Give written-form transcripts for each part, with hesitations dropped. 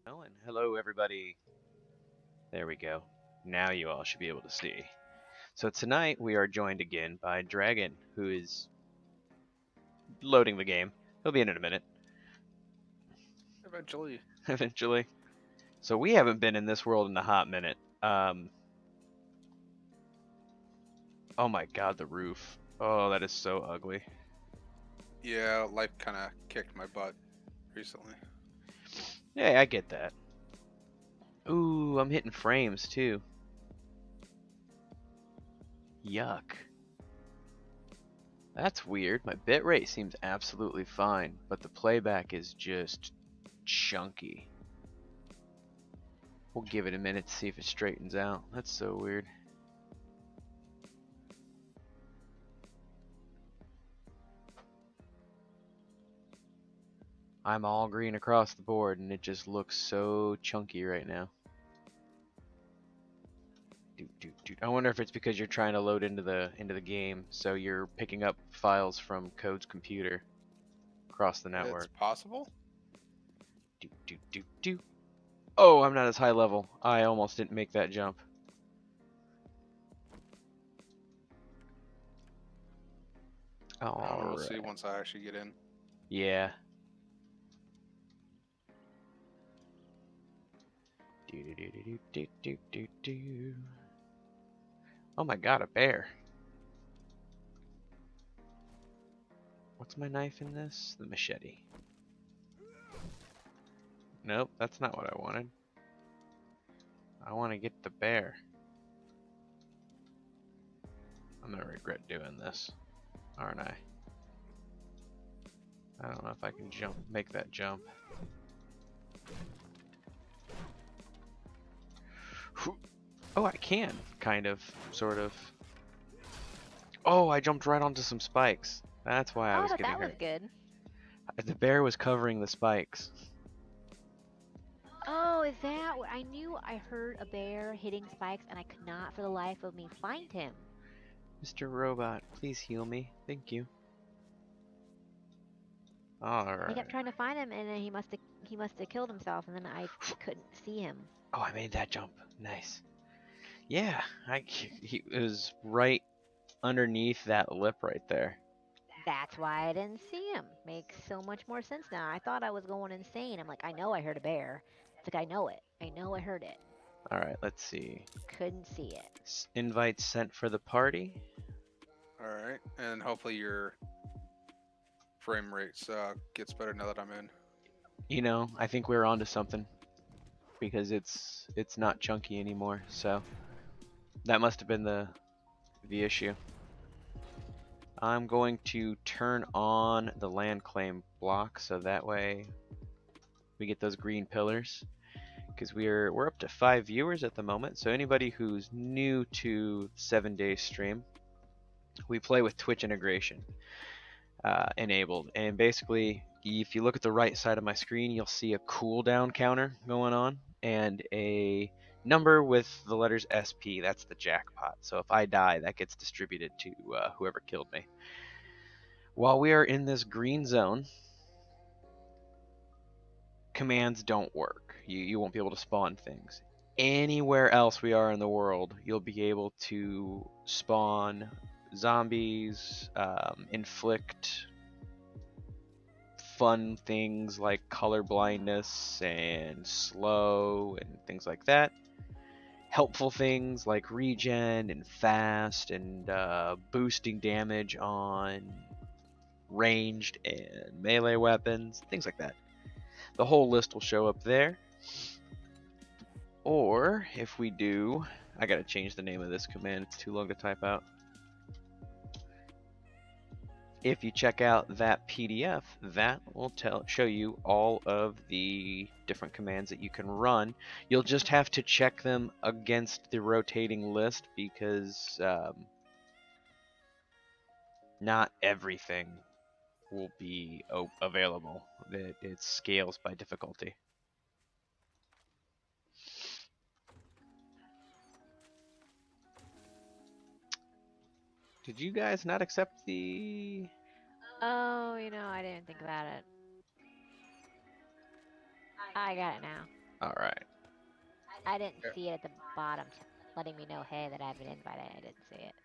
Oh, and hello, everybody. There we go. Now you all should be able to see. So tonight we are joined again by Dragon, who is loading the game. He'll be in a minute, Eventually. eventually. So we haven't been in this world in a hot minute. Oh my god, the roof. Oh, that is so ugly. Yeah, life kind of kicked my butt recently. Yeah, I get that. Ooh, I'm hitting frames too. Yuck. That's weird. My bitrate seems absolutely fine, but the playback is just chunky. We'll give it a minute to see if it straightens out. That's so weird. I'm all green across the board and it just looks so chunky right now. I wonder if it's because you're trying to load into the game, so you're picking up files from Code's computer across the It's network. possible? Oh, I'm not as high level. I almost didn't make that jump. We'll Alright. see once I actually get in. Yeah. Oh my god, a bear. What's my knife in this? The machete. Nope, that's not what I wanted. I want to get the bear. I'm gonna regret doing this, aren't I? I don't know if I can make that jump. Oh, I can, kind of, sort of. Oh, I jumped right onto some spikes. That's why I Oh, was but getting that was hurt. good. The bear was covering the spikes. Oh, is that what I knew? I heard a bear hitting spikes and I could not for the life of me find him. Mr. Robot, please heal me. Thank you. I Alright. kept trying to find him and then he must have killed himself and then I couldn't see him. Oh, I made that jump. Nice. Yeah, he was right underneath that lip right there. That's why I didn't see him. Makes so much more sense now. I thought I was going insane. I'm like, I know I heard a bear. It's like I know it. I know I heard it. Alright, let's see. Couldn't see it. Invite sent for the party. Alright, and hopefully your frame rates gets better now that I'm in. You know, I think we're onto something because it's not chunky anymore. So that must have been the issue. I'm going to turn on the land claim block so that way we get those green pillars because we're up to 5 viewers at the moment. So anybody who's new to 7-day stream, we play with Twitch integration enabled, and basically if you look at the right side of my screen, you'll see a cooldown counter going on and a number with the letters SP. That's the jackpot. So if I die, that gets distributed to whoever killed me. While we are in this green zone, commands don't work. You won't be able to spawn things. Anywhere else we are in the world, you'll be able to spawn zombies, inflict fun things like color blindness and slow and things like that. Helpful things like regen and fast and boosting damage on ranged and melee weapons, things like that. The whole list will show up there. Or if we do, I gotta change the name of this command, it's too long to type out. If you check out that PDF, that will show you all of the different commands that you can run. You'll just have to check them against the rotating list because not everything will be available. It scales by difficulty. Did you guys not accept the... Oh, I didn't think about it. I got it now. All right. I didn't Yeah. see it at the bottom, letting me know, hey, that I've been invited. I didn't see it.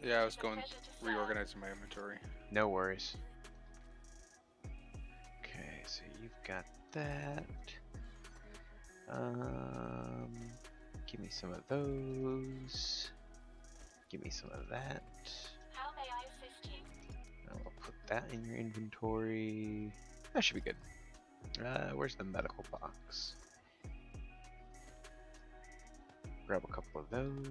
Yeah, I was going reorganizing my inventory. No worries. Okay, so you've got that. Give me some of those. Give me some of that. How may I assist you? I'll put that in your inventory. That should be good. Where's the medical box? Grab a couple of those.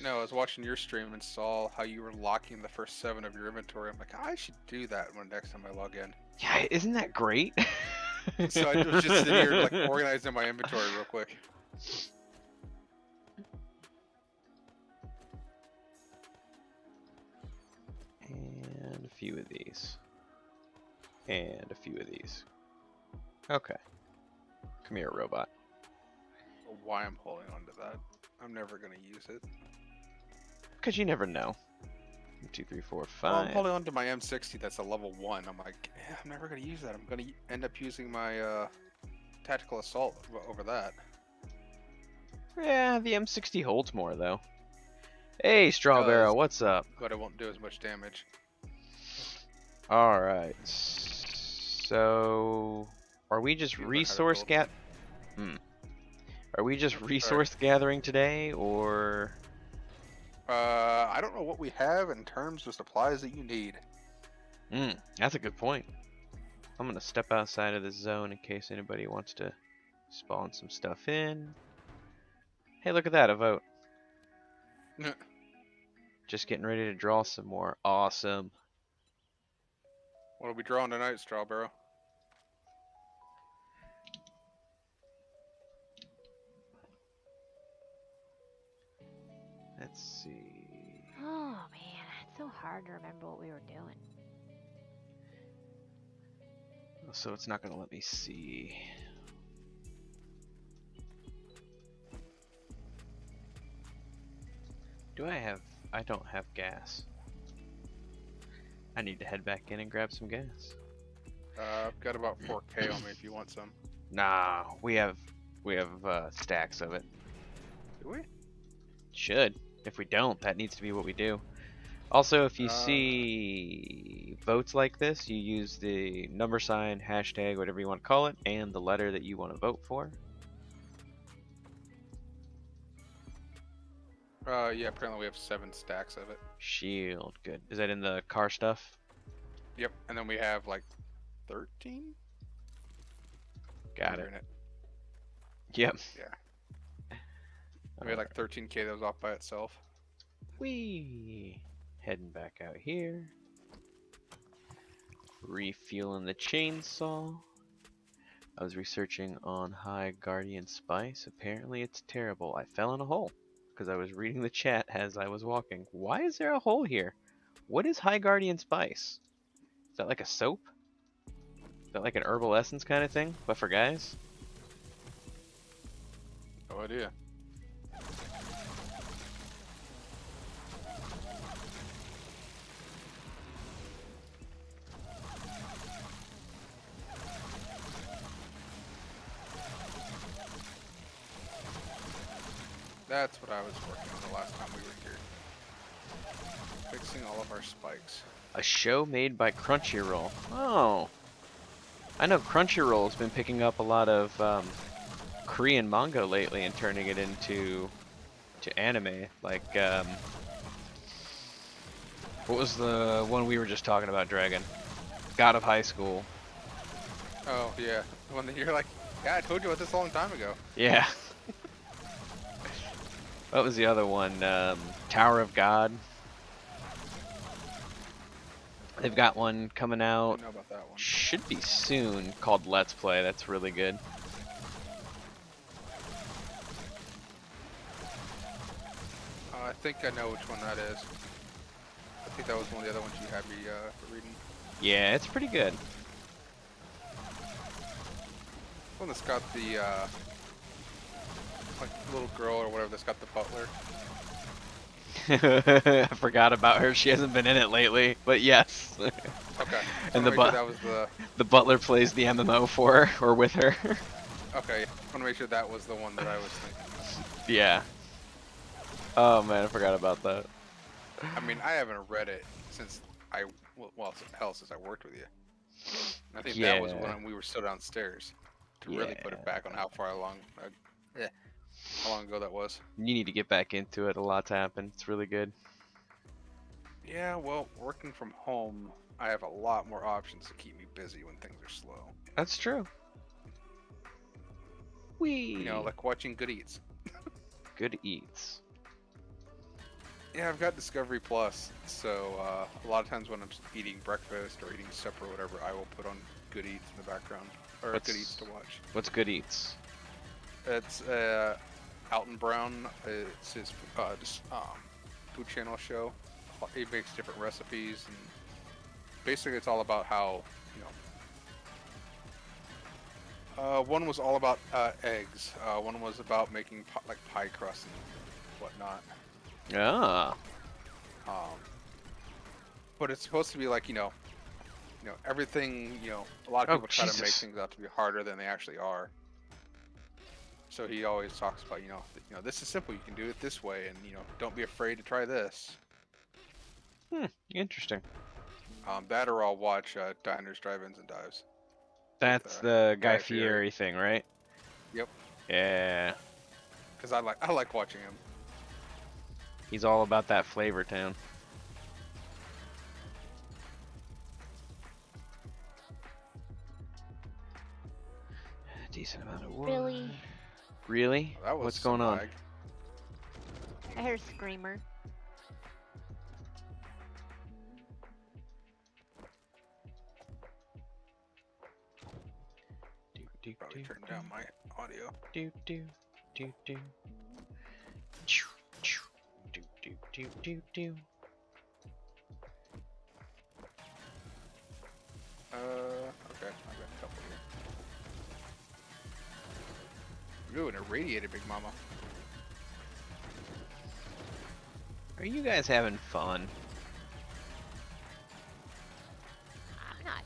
No, I was watching your stream and saw how you were locking the first 7 of your inventory. I'm like, I should do that when next time I log in. Yeah, isn't that great? So I was just sitting here like organizing my inventory real quick. And a few of these. And a few of these. Okay. Come here, robot. I don't know why I'm holding on to that? I'm never gonna use it. Because you never know. 1, 2, 3, 4, 5. Well, I'm holding on to my M60. That's a level 1. I'm like, I'm never gonna use that. I'm gonna end up using my tactical assault over that. Yeah, the M60 holds more though. Hey, Strawberry, what's up? But it won't do as much damage. All right. So, are we just Use my header resource tool. Are we just resource gathering today, or? I don't know what we have in terms of supplies that you need. That's a good point. I'm gonna step outside of the zone in case anybody wants to spawn some stuff in. Hey, look at that, a vote. Just getting ready to draw some more. Awesome. What are we drawing tonight, Strawberry? Let's see. Oh man, it's so hard to remember what we were doing. So it's not gonna let me see. Do I have? I don't have gas. I need to head back in and grab some gas. I've got about 4K on me if you want some. Nah, we have stacks of it. Do we? Should. If we don't, that needs to be what we do. Also, if you see votes like this, you use the number sign, hashtag, whatever you want to call it, and the letter that you want to vote for. Yeah, apparently we have 7 stacks of it. Shield, good. Is that in the car stuff? Yep, and then we have like 13? Got Are it. in it. Yep. Yeah. We had like 13K that was off by itself. Whee! Heading back out here. Refueling the chainsaw. I was researching on High Guardian Spice. Apparently it's terrible. I fell in a hole because I was reading the chat as I was walking. Why is there a hole here? What is High Guardian Spice? Is that like a soap? Is that like an herbal essence kind of thing, but for guys? No idea. That's what I was working on the last time we were here. Fixing all of our spikes. A show made by Crunchyroll. Oh. I know Crunchyroll's been picking up a lot of Korean manga lately and turning it into anime. Like, what was the one we were just talking about, Dragon? God of High School. Oh, yeah. The one that you're like, yeah, I told you about this a long time ago. Yeah. What was the other one? Tower of God. They've got one coming I out. didn't know about that one. Should be soon, called Let's Play. That's really good. I think I know which one that is. I think that was one of the other ones you had me reading. Yeah, it's pretty good. One that's got the like little girl or whatever that's got the butler. I forgot about her. She hasn't been in it lately, but yes. Okay. And the that was the. the butler plays the MMO for her or with her. Okay, I want to make sure that was the one that I was thinking. Yeah. Oh man, I forgot about that. I mean, I haven't read it since hell, since I worked with you. I think that was Yeah. when we were still downstairs. To really put it Yeah. back on how far along, how long ago that was. You need to get back into it. A lot's happened. It's really good. Yeah, well, working from home, I have a lot more options to keep me busy when things are slow. That's true. Wee. You know, like watching Good Eats. Good eats. Yeah, I've got Discovery Plus, so a lot of times when I'm just eating breakfast or eating supper or whatever, I will put on Good Eats in the background, or Good Eats to watch. What's good eats? It's Alton Brown. It's his food channel show. He makes different recipes, and basically it's all about how, one was all about eggs. One was about making like pie crust and whatnot. Ah. But it's supposed to be like, everything, a lot of Oh, people try to make Jesus. things out to be harder than they actually are. So he always talks about, this is simple. You can do it this way, and don't be afraid to try this. Interesting. That or I'll watch Diners, Drive-Ins, and Dives. That's with, the Guy Guy Fieri. Fieri thing, right? Yep. Yeah. Because I like watching him. He's all about that flavor town. Decent amount of wood. Really? Really? That was What's some going on? lag. I heard a screamer. Do, Probably do, turn down my audio. do, do, do, do. Choo, choo. Do, do, do, do, do. Okay, I've got a couple here. Ooh, and irradiated Big Mama. Are you guys having fun? I'm not.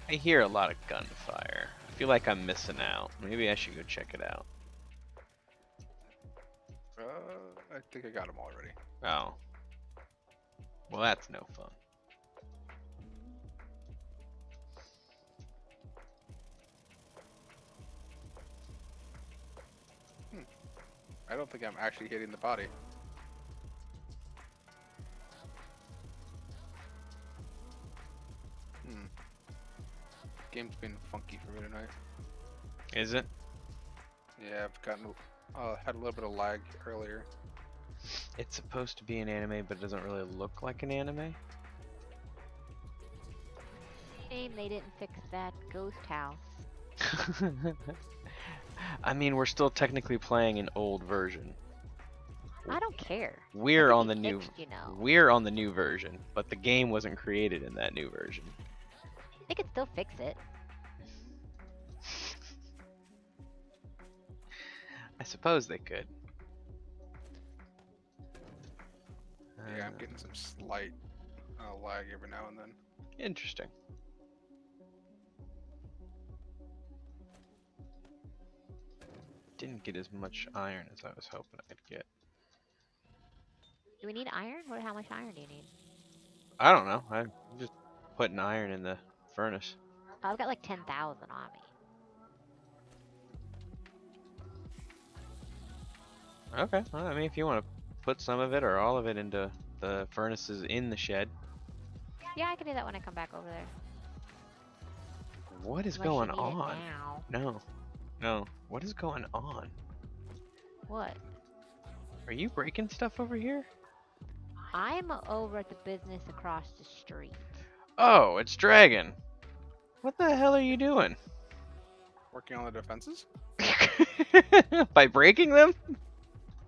I hear a lot of gunfire. I feel like I'm missing out. Maybe I should go check it out. I think I got them already. Oh. Well, that's no fun. I don't think I'm actually hitting the body. Game's been funky for me tonight. Is it? Yeah, I've gotten had a little bit of lag earlier. It's supposed to be an anime, but it doesn't really look like an anime. Shame they didn't fix that ghost house. I mean, we're still technically playing an old version. I don't care. We're That on could the be new. fixed, you know. We're on the new version, but the game wasn't created in that new version. They could still fix it. I suppose they could. Yeah, I'm getting some slight lag every now and then. Interesting. Didn't get as much iron as I was hoping I'd get. Do we need iron? How much iron do you need? I don't know. I'm just putting iron in the furnace. Oh, I've got like 10,000 on me. Okay. Well, I mean, if you want to put some of it or all of it into the furnaces in the shed. Yeah, I can do that when I come back over there. What is Unless you going need it on? now. No. No. What is going on? What? Are you breaking stuff over here? I'm over at the business across the street. Oh, it's Dragon. What the hell are you doing? Working on the defenses? By breaking them?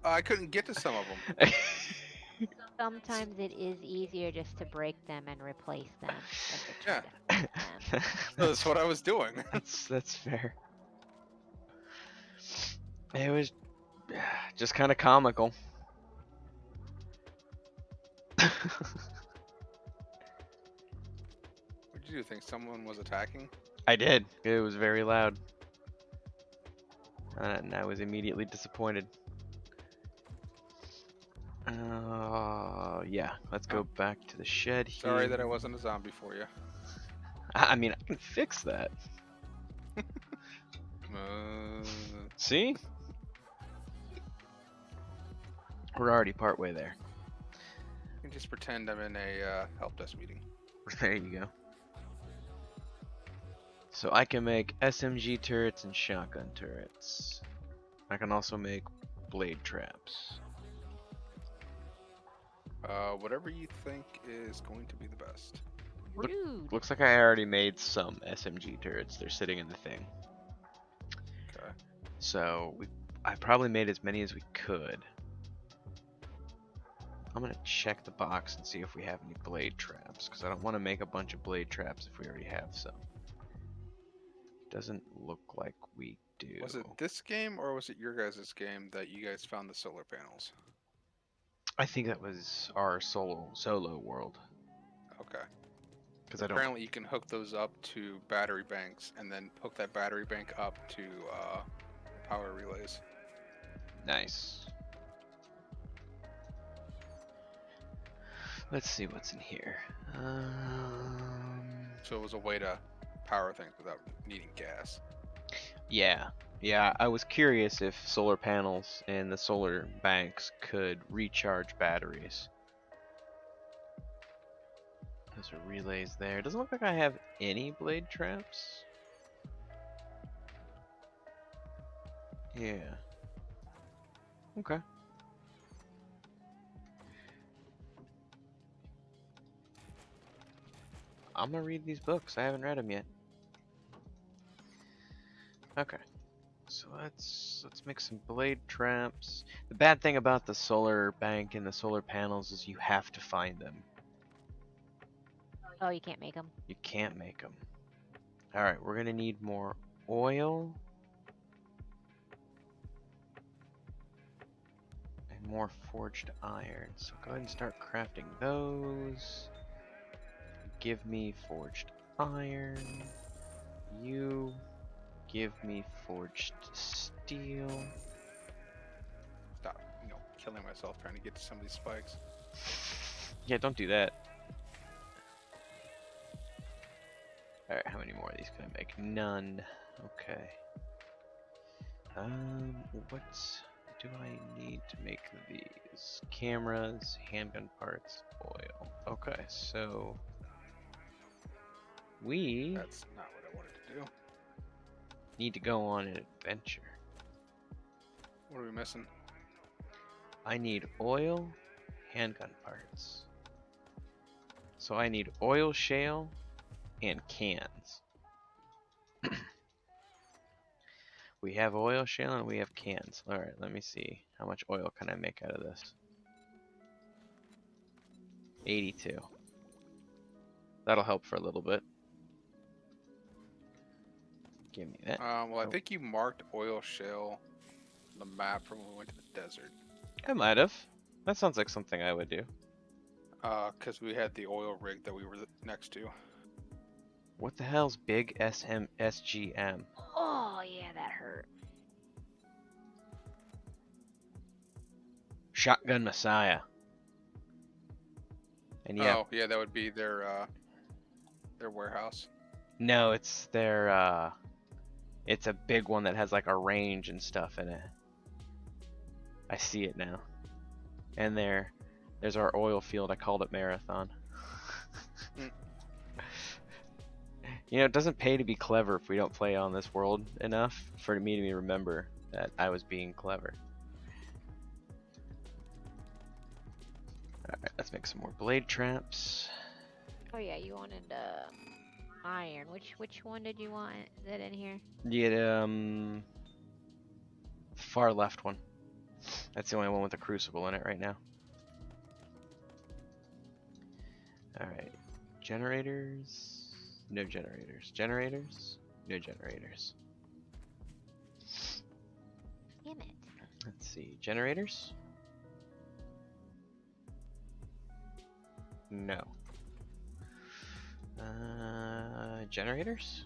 I couldn't get to some of them. Sometimes it is easier just to break them and replace them than to try Yeah. to fix them. That's what I was doing. That's fair. It was just kind of comical. What did you think? Someone was attacking? I did. It was very loud. And I was immediately disappointed. Yeah, let's go back to the shed here. Sorry that I wasn't a zombie for you. I mean, I can fix that. See? We're already partway there. You can just pretend I'm in a help desk meeting. There you go. So I can make SMG turrets and shotgun turrets. I can also make blade traps. Whatever you think is going to be the best. Rude. Looks like I already made some SMG turrets. They're sitting in the thing. Okay. So I probably made as many as we could. I'm gonna check the box and see if we have any blade traps, because I don't want to make a bunch of blade traps if we already have some. Doesn't look like we do. Was it this game or was it your guys' game that you guys found the solar panels? I think that was our solo world. Okay. Because I don't. Apparently you can hook those up to battery banks and then hook that battery bank up to power relays. Nice. Let's see what's in here. So it was a way to power things without needing gas. Yeah. Yeah, I was curious if solar panels and the solar banks could recharge batteries. Those are relays there. Doesn't look like I have any blade traps. Yeah. Okay. I'm gonna read these books. I haven't read them yet. Okay. So let's make some blade traps. The bad thing about the solar bank and the solar panels is you have to find them. Oh, you can't make them. You can't make them. All right, we're gonna need more oil and more forged iron. So go ahead and start crafting those. Give me forged iron. You give me forged steel. Stop, killing myself trying to get to some of these spikes. Yeah, don't do that. Alright, how many more of these can I make? None. Okay. What do I need to make these? Cameras, handgun parts, oil. Okay, so we That's not what I wanted to do. need to go on an adventure. What are we missing? I need oil, handgun parts. So I need oil shale and cans. We have oil shale and we have cans. Alright, let me see. How much oil can I make out of this? 82. That'll help for a little bit. Give me that. Well, I think you marked oil shale on the map from when we went to the desert. I might have. That sounds like something I would do. Because we had the oil rig that we were next to. What the hell's big SGM? Oh, yeah, that hurt. Shotgun Messiah. And yeah, Oh, yeah, that would be their warehouse. no, it's their it's a big one that has like a range and stuff in it. I see it now. And there's our oil field. I called it Marathon. You know, it doesn't pay to be clever if we don't play on this world enough for me to remember that I was being clever. Alright, let's make some more blade traps. Oh, yeah, you wanted iron. Which one did you want? Is it in here? Yeah, far left one. That's the only one with a crucible in it right now. Alright, generators. No generators. Generators? No generators. Damn it. Let's see. Generators? No. Generators?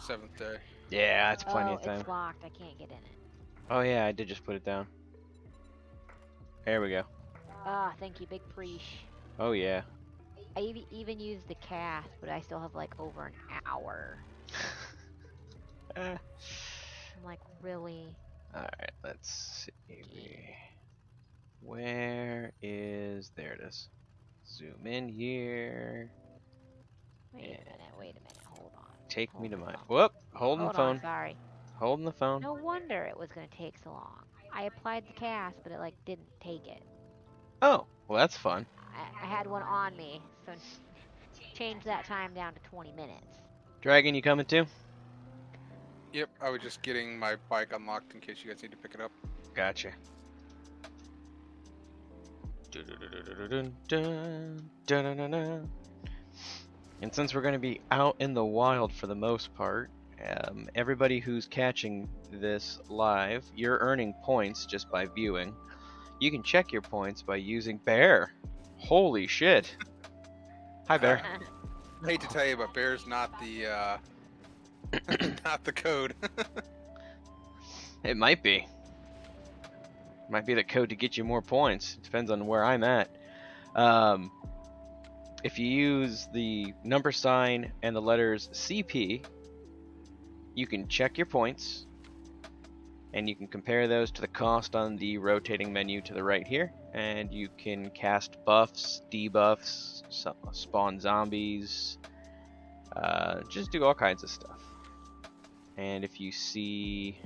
7th day. Yeah, that's plenty Oh, of time. it's locked. I can't get in it. Oh yeah, I did just put it down. There we go. Ah, thank you, big preach. Oh yeah. I even used the cast, but I still have like over an hour. Eh. I'm like, really? Alright, let's see. Where is... There it is. Zoom in here. Wait a And minute. Wait a minute. Hold on. take me Hold to the my... phone. Whoop! Holding the Hold on. phone. Sorry. Holding the phone. No wonder it was gonna take so long. I applied the cast, but it like didn't take it. Oh, well that's fun. I had one on me, so change that time down to 20 minutes. Dragon, you coming too? Yep, I was just getting my bike unlocked in case you guys need to pick it up. Gotcha. And since we're going to be out in the wild for the most part, everybody who's catching this live, you're earning points just by viewing. You can check your points by using Bear. Holy shit. Hi, Bear. I hate to tell you, but Bear's not the not the code. It might be. Might be the code to get you more points. Depends on where I'm at. If you use the number sign and the letters CP, you can check your points, and you can compare those to the cost on the rotating menu to the right here, and you can cast buffs, debuffs, spawn zombies, just do all kinds of stuff. And if you see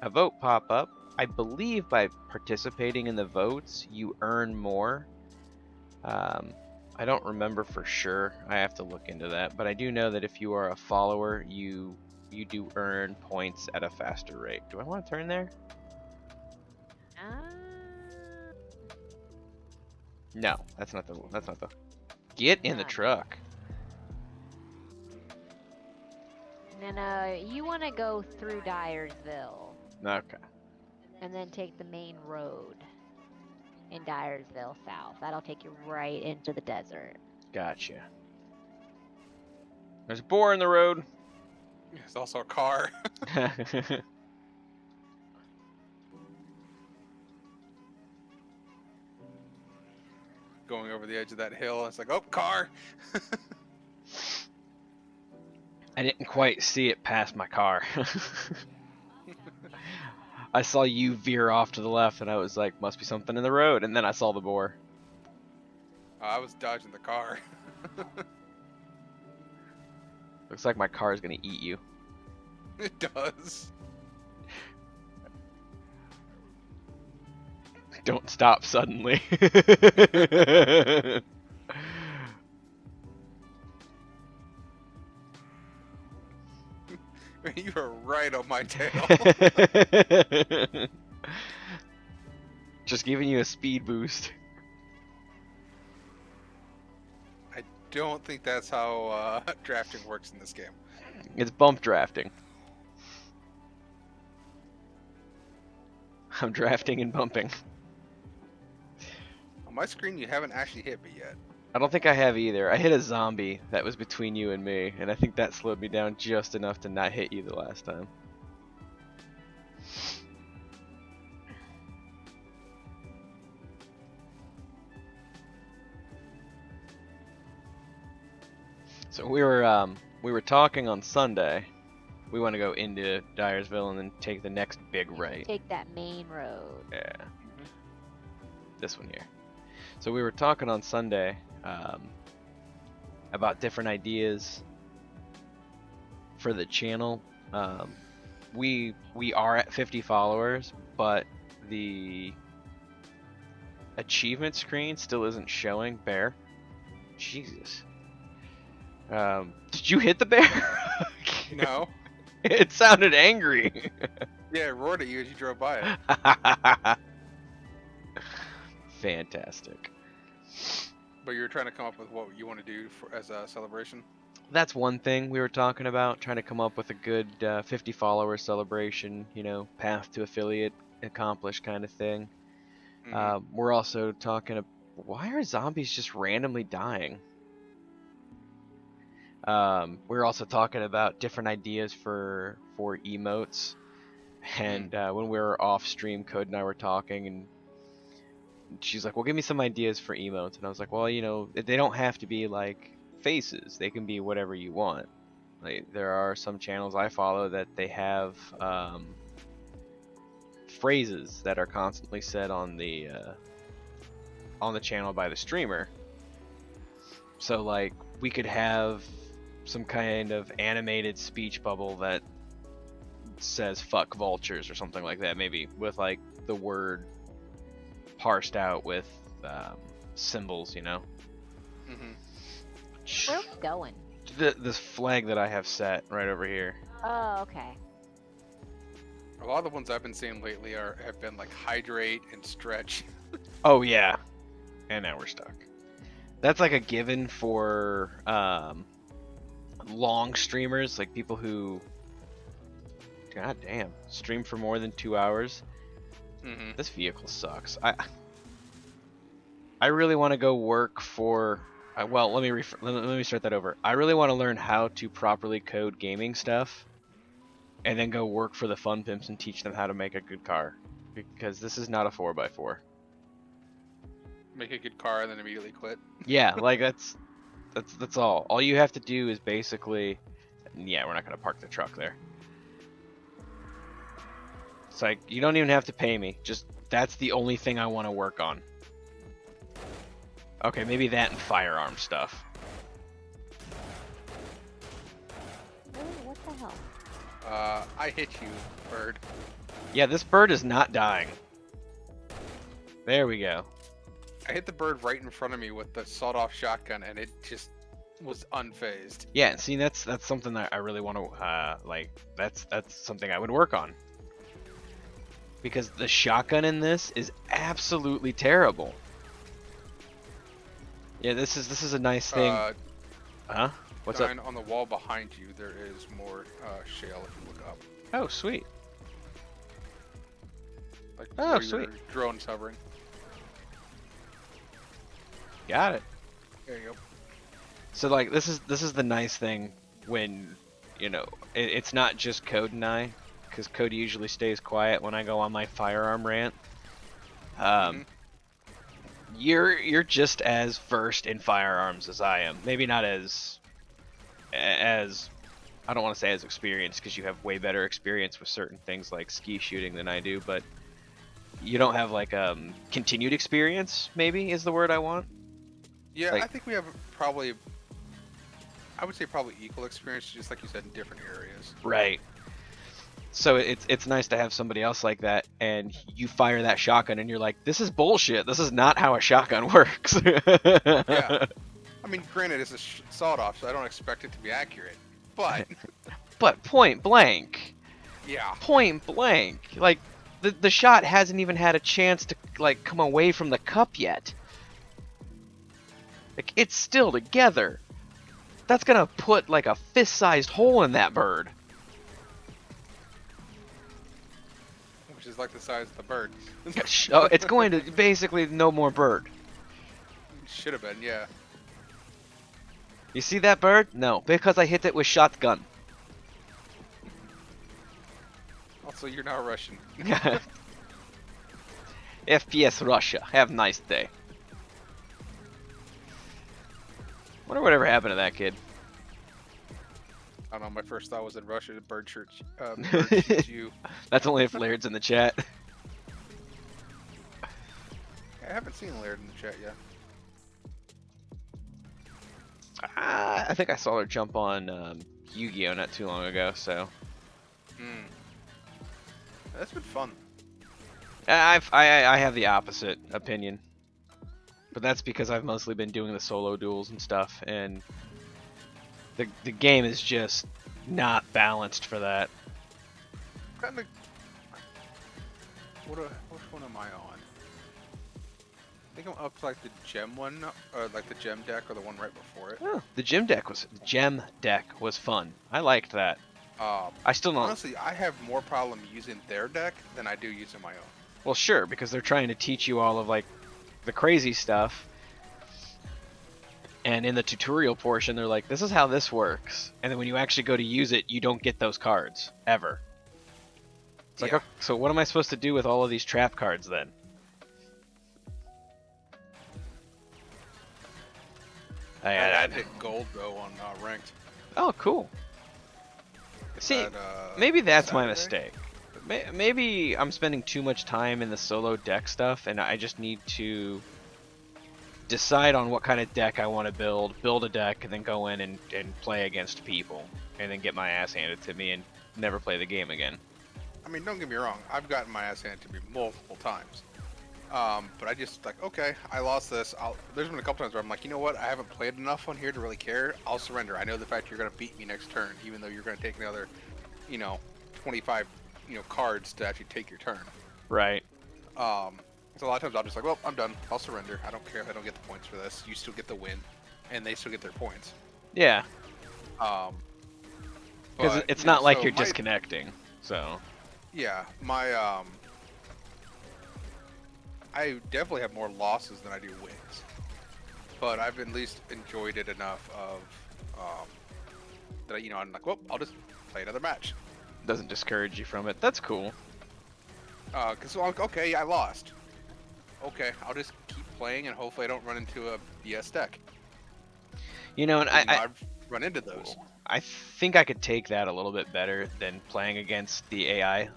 a vote pop up, I believe by participating in the votes, you earn more. I don't remember for sure. I have to look into that. But I do know that if you are a follower, you do earn points at a faster rate. Do I want to turn there? No, that's not the. Get in the truck. No, you want to go through Dyersville Okay. and then take the main road in Dyersville south. That'll take you right into the desert. Gotcha. There's a boar in the road. There's also a car. Going over the edge of that hill. It's like, oh, car. I didn't quite see it past my car. I saw you veer off to the left, and I was like, must be something in the road. And then I saw the boar. I was dodging the car. Looks like my car is gonna eat you. It does. Don't stop suddenly. You were right on my tail. Just giving you a speed boost. I don't think that's how drafting works in this game. It's bump drafting. I'm drafting and bumping. On my screen, you haven't actually hit me yet. I don't think I have either. I hit a zombie that was between you and me, and I think that slowed me down just enough to not hit you the last time. So we were talking on Sunday. We want to go into Dyersville and then take the next big right. Take that main road. Yeah. This one here. So we were talking on Sunday about different ideas for the channel. We are at 50 followers, but the achievement screen still isn't showing. Bear. Jesus. Did you hit the bear? No. It sounded angry. Yeah, it roared at you as you drove by it. Fantastic. But you were trying to come up with what you want to do as a celebration. That's one thing we were talking about, trying to come up with a good 50 follower celebration, you know, path to affiliate accomplished kind of thing. Mm-hmm. We're also talking, why are zombies just randomly dying? we were also talking about different ideas for emotes, and when we were off stream, Code and I were talking, and she's like, "Well, give me some ideas for emotes," and I was like, "Well, you know, they don't have to be like faces; they can be whatever you want." Like, there are some channels I follow that they have phrases that are constantly said on the channel by the streamer. So like we could have some kind of animated speech bubble that says "fuck vultures" or something like that, maybe with like the word parsed out with symbols, you know. Where are we going? This flag that I have set right over here. Oh, okay. A lot of the ones I've been seeing lately have been like hydrate and stretch. Oh yeah, and now we're stuck. That's like a given for long streamers, like people who, god damn, stream for more than 2 hours. This vehicle sucks. I really want to go work for. Well, let me start that over. I really want to learn how to properly code gaming stuff, and then go work for the fun pimps and teach them how to make a good car, because this is not a 4x4. Make a good car and then immediately quit. Yeah, like that's all. All you have to do is basically, yeah, we're not gonna park the truck there. It's like you don't even have to pay me. Just that's the only thing I want to work on. Okay, maybe that and firearm stuff. Oh, what the hell? I hit you, bird. Yeah, this bird is not dying. There we go. I hit the bird right in front of me with the sawed-off shotgun, and it just was unfazed. Yeah, see, that's something that I really want to like. That's something I would work on. Because the shotgun in this is absolutely terrible. Yeah, this is a nice thing. Huh? What's up? On the wall behind you, there is more shale if you look up. Oh, sweet. Like Oh, where sweet. your drone's hovering. Got it. There you go. So like this is the nice thing when, you know, it's not just Code and I, because Code usually stays quiet when I go on my firearm rant. You're just as versed in firearms as I am. Maybe not as I don't want to say as experienced, because you have way better experience with certain things like ski shooting than I do, but you don't have like continued experience, maybe is the word I want. Yeah, Like- I think we have probably, I would say probably equal experience, just like you said, in different areas. Right. So it's nice to have somebody else like that, and you fire that shotgun, and you're like, "This is bullshit. This is not how a shotgun works." Yeah. I mean, granted, it's a sawed-off, so I don't expect it to be accurate. But But point blank, yeah, like the shot hasn't even had a chance to like come away from the cup yet. Like it's still together. That's gonna put like a fist-sized hole in that bird. which is like the size of the bird. Oh, it's going to basically no more bird. Should have been, yeah. You see that bird? No, because I hit it with shotgun. Also, you're not Russian. FPS Russia. Have a nice day. Wonder whatever happened to that kid. I don't know. My first thought was in Russia. The bird shoots you. That's only if Laird's in the chat. I haven't seen Laird in the chat yet. I think I saw her jump on Yu-Gi-Oh! Not too long ago, so. That's been fun. I have the opposite opinion. But that's because I've mostly been doing the solo duels and stuff, and the game is just not balanced for that. Kinda... Which one am I on? I think I'm up to like the gem one, or like the gem deck, or the one right before it. Oh, the gem deck was fun. I liked that. I still don't. Honestly, I have more problem using their deck than I do using my own. Well, sure, because they're trying to teach you all of like the crazy stuff. And in the tutorial portion, they're like, this is how this works. And then when you actually go to use it, you don't get those cards, ever. It's like, Yeah. okay, so what am I supposed to do with all of these trap cards then? I had hit gold though on ranked. Oh, cool. Get See, that, maybe that's my Saturday? mistake. Maybe I'm spending too much time in the solo deck stuff, and I just need to decide on what kind of deck I want to build a deck, and then go in and play against people, and then get my ass handed to me and never play the game again. I mean, don't get me wrong. I've gotten my ass handed to me multiple times. But I just like, okay, I lost this. There's been a couple times where I'm like, you know what? I haven't played enough on here to really care. I'll surrender. I know the fact you're gonna beat me next turn, even though you're gonna take another, 25, cards to actually take your turn. Right. So a lot of times I'll just like, well, I'm done. I'll surrender. I don't care if I don't get the points for this. You still get the win, and they still get their points. Yeah. Because Because it's not like you're disconnecting. So. Yeah, I definitely have more losses than I do wins, but I've at least enjoyed it enough of that I'm like, well, I'll just play another match. Doesn't discourage you from it. That's cool. Because okay, I lost. Okay, I'll just keep playing and hopefully I don't run into a BS deck. And I've run into those. I think I could take that a little bit better than playing against the AI.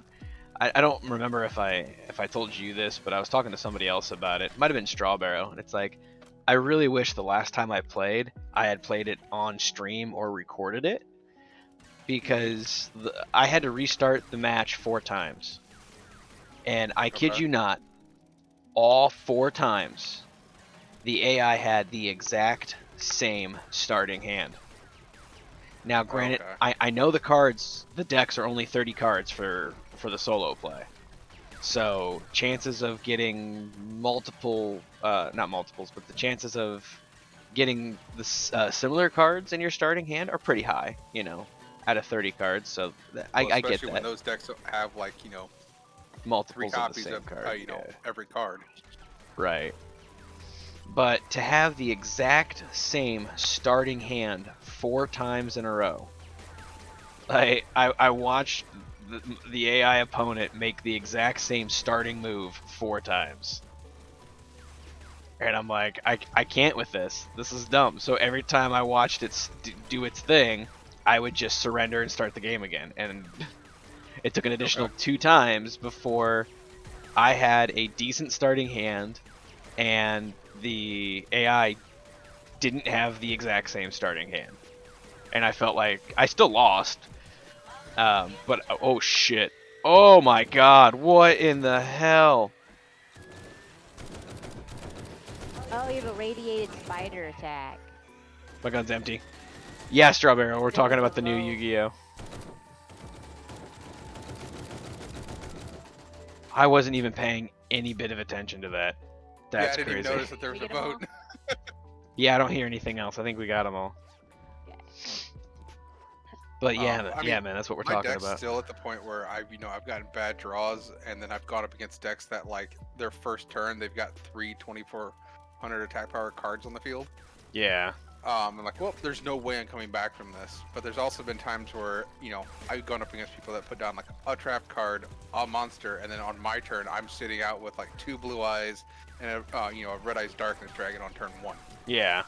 I don't remember if I told you this, but I was talking to somebody else about it. Might have been Strawbarrow, and it's like, I really wish the last time I had played it on stream or recorded it, because I had to restart the match 4 times. And I kid you not, all 4 times, the AI had the exact same starting hand. Now, granted, I know the decks are only 30 cards for the solo play. So, chances of getting not multiples, but the chances of getting the similar cards in your starting hand are pretty high, out of 30 cards. So, I get that. Especially when those decks have, multiples 3 copies of the same card. every card. Right. But to have the exact same starting hand 4 times in a row, I watched the AI opponent make the exact same starting move 4 times. And I'm like, I can't with this. This is dumb. So every time I watched it do its thing, I would just surrender and start the game again. And it took an additional 2 times before I had a decent starting hand and the AI didn't have the exact same starting hand. And I felt like I still lost. But oh shit. Oh my god, what in the hell? Oh, you have a radiated spider attack. My gun's empty. Yeah, Strawberry, we're talking about the new Whoa. Yu-Gi-Oh! I wasn't even paying any bit of attention to that. That's I didn't crazy. even notice that there was We a get 'em all? vote. Yeah, I don't hear anything else. I think we got them all. But yeah, man, that's what we're My talking deck's about. still at the point where I've gotten bad draws, and then I've gone up against decks that their first turn they've got 3 2400 attack power cards on the field. Yeah. I'm like, well, there's no way I'm coming back from this. But there's also been times where I've gone up against people that put down a trap card, a monster, and then on my turn I'm sitting out with 2 blue eyes and a red eyes darkness dragon on turn 1. Yeah.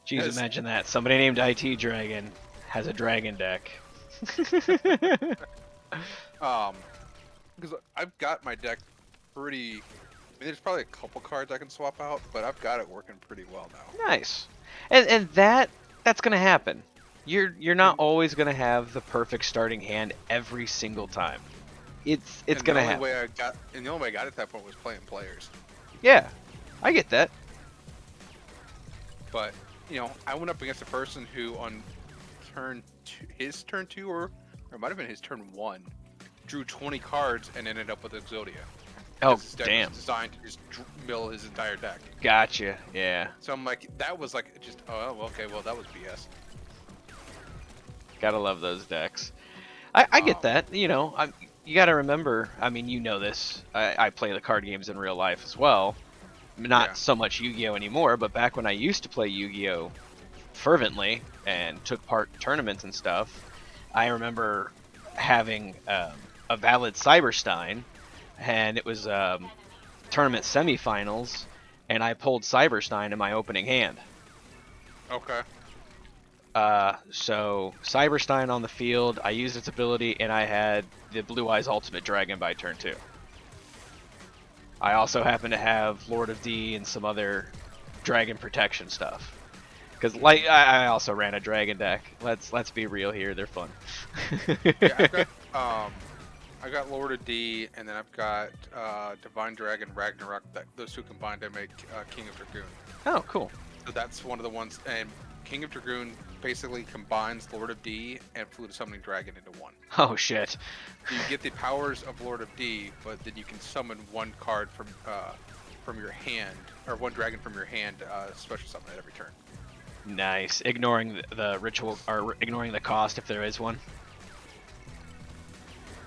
Jeez, Yes. imagine that. Somebody named IT Dragon has a dragon deck. Because I've got my deck pretty. I mean, there's probably a couple cards I can swap out, but I've got it working pretty well now. Nice. And that's gonna happen. You're not always gonna have the perfect starting hand every single time. It's gonna happen. The only way I got it at that point was playing players. Yeah, I get that. But I went up against a person who on his turn 2 or it might have been his turn 1, drew 20 cards and ended up with Exodia. Oh, His deck damn. was designed to just mill his entire deck. Gotcha. Yeah. So I'm like, that was just, oh, okay, well, that was BS. Gotta love those decks. I get that. You gotta remember. I mean, this. I play the card games in real life as well. Not Yeah. so much Yu-Gi-Oh anymore, but back when I used to play Yu-Gi-Oh fervently and took part in tournaments and stuff, I remember having a valid Cyberstein, and it was tournament semifinals, and I pulled Cyberstein in my opening hand. Okay. So Cyberstein on the field, I used its ability, and I had the Blue Eyes Ultimate Dragon by turn 2. I also happen to have Lord of D and some other dragon protection stuff. Because like I also ran a dragon deck. Let's be real here, they're fun. Yeah, I got Lord of D, and then I've got Divine Dragon, Ragnarok. Those two combined, I make King of Dragoon. Oh, cool. So that's one of the ones, and King of Dragoon basically combines Lord of D and Flute of Summoning Dragon into one. Oh shit. So you get the powers of Lord of D, but then you can summon one card from your hand, or one dragon from your hand, special summon at every turn. Nice. Ignoring the ritual, or ignoring the cost if there is one.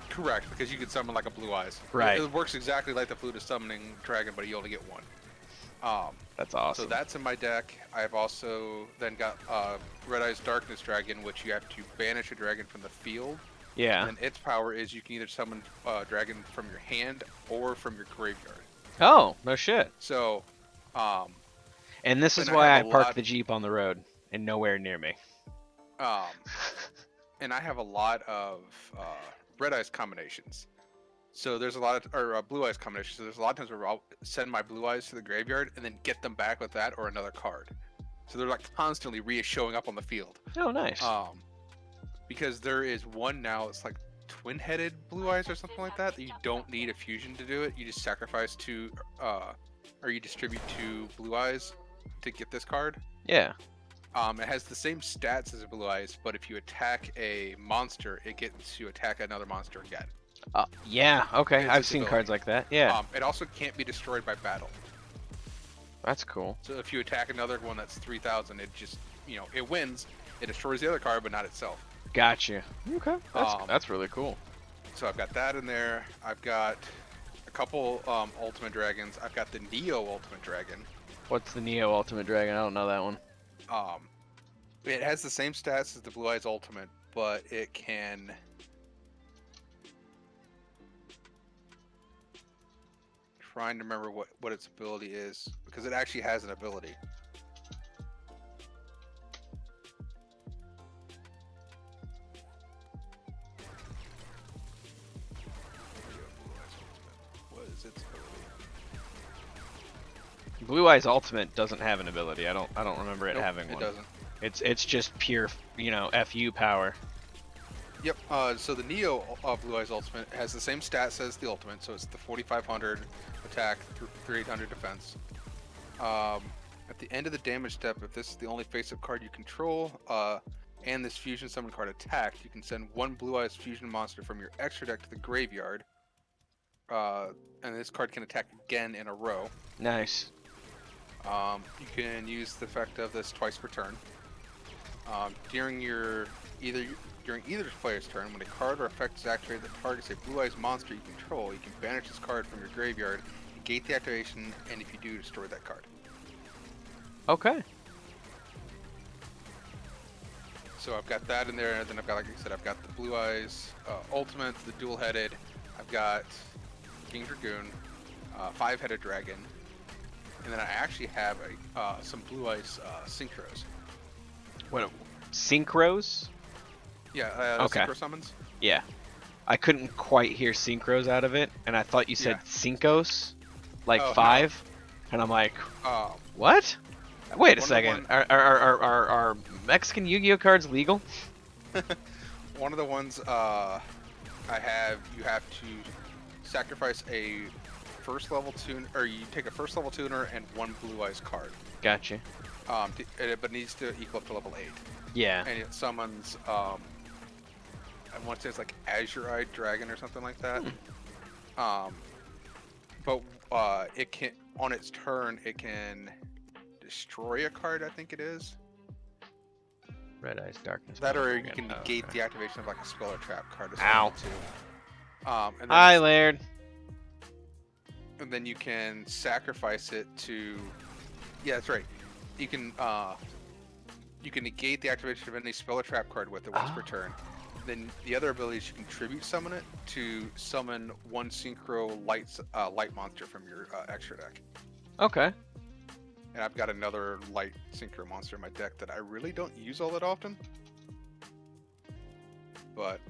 Correct, because you can summon like a Blue Eyes. Right. It works exactly like the Flute of Summoning Dragon, but you only get one. That's awesome. So that's in my deck. I've also then got Red Eyes Darkness Dragon, which you have to banish a dragon from the field. Yeah. And its power is you can either summon a dragon from your hand or from your graveyard. Oh, no shit. So, And this is and I why I have a parked lot- the Jeep on the road and nowhere near me. and I have a lot of Red Eyes combinations. So there's a lot of, or Blue Eyes combinations. So there's a lot of times where I'll send my Blue Eyes to the graveyard and then get them back with that or another card. So they're like constantly showing up on the field. Oh, nice. Because there is one now, it's like twin-headed Blue Eyes or something like that. You don't need a fusion to do it. You just sacrifice two, or you distribute two Blue Eyes to get this card. Yeah. It has the same stats as a Blue Eyes, but if you attack a monster, it gets to attack another monster again. Yeah, okay. It's I've its seen ability. cards like that. Yeah. It also can't be destroyed by battle. That's cool. So if you attack another one that's 3,000, it just, it wins. It destroys the other card, but not itself. Gotcha. Okay. That's really cool. So I've got that in there. I've got a couple Ultimate Dragons. I've got the Neo Ultimate Dragon. What's the Neo Ultimate Dragon? I don't know that one. It has the same stats as the Blue Eyes Ultimate, but it can... Trying to remember what its ability is, because it actually has an ability. What is its ability? Blue Eyes Ultimate doesn't have an ability. I don't remember it Nope, having it one. doesn't. It's just pure, FU power. Yep. So the Neo Blue Eyes Ultimate has the same stats as the Ultimate, so it's the 4,500 attack, 3,800 defense. At the end of the damage step, if this is the only face-up card you control, and this fusion summon card attacked, you can send one Blue Eyes fusion monster from your extra deck to the graveyard, and this card can attack again in a row. Nice. You can use the effect of this twice per turn. During either player's turn, when a card or effect is activated that targets a Blue Eyes monster you control, you can banish this card from your graveyard, negate the activation, and if you do, destroy that card. Okay. So I've got that in there, and then I've got, like I said, I've got the Blue Eyes Ultimate, the dual-headed. I've got King Dragoon, 5-headed Dragon, and then I actually have some Blue Eyes Synchros. What? Synchros? Yeah, Okay. Synchro summons. Yeah. I couldn't quite hear synchros out of it, and I thought you said Syncos, like Oh, no. 5, and I'm like, Um, what? Wait a One of the second. one- Are Mexican Yu-Gi-Oh cards legal? One of the ones I have, you have to sacrifice a first level tuner, or you take a first level tuner and one Blue Eyes card. Gotcha. But it needs to equal up to level 8, Yeah. and it summons. I want to say it's like Azure-Eyed Dragon or something like that. But it can, on its turn, it can destroy a card. I think it is Red Eyes Darkness. that, or you Dragon. can Oh, negate okay. the activation of like a spell or trap card. As Ow. well, too. And then Hi, it's- Laird. and then you can sacrifice it to. Yeah, that's right. You can negate the activation of any spell or trap card with it once per Oh. turn. Then the other ability is you can tribute summon it to summon one synchro light monster from your extra deck. Okay. And I've got another light synchro monster in my deck that I really don't use all that often. But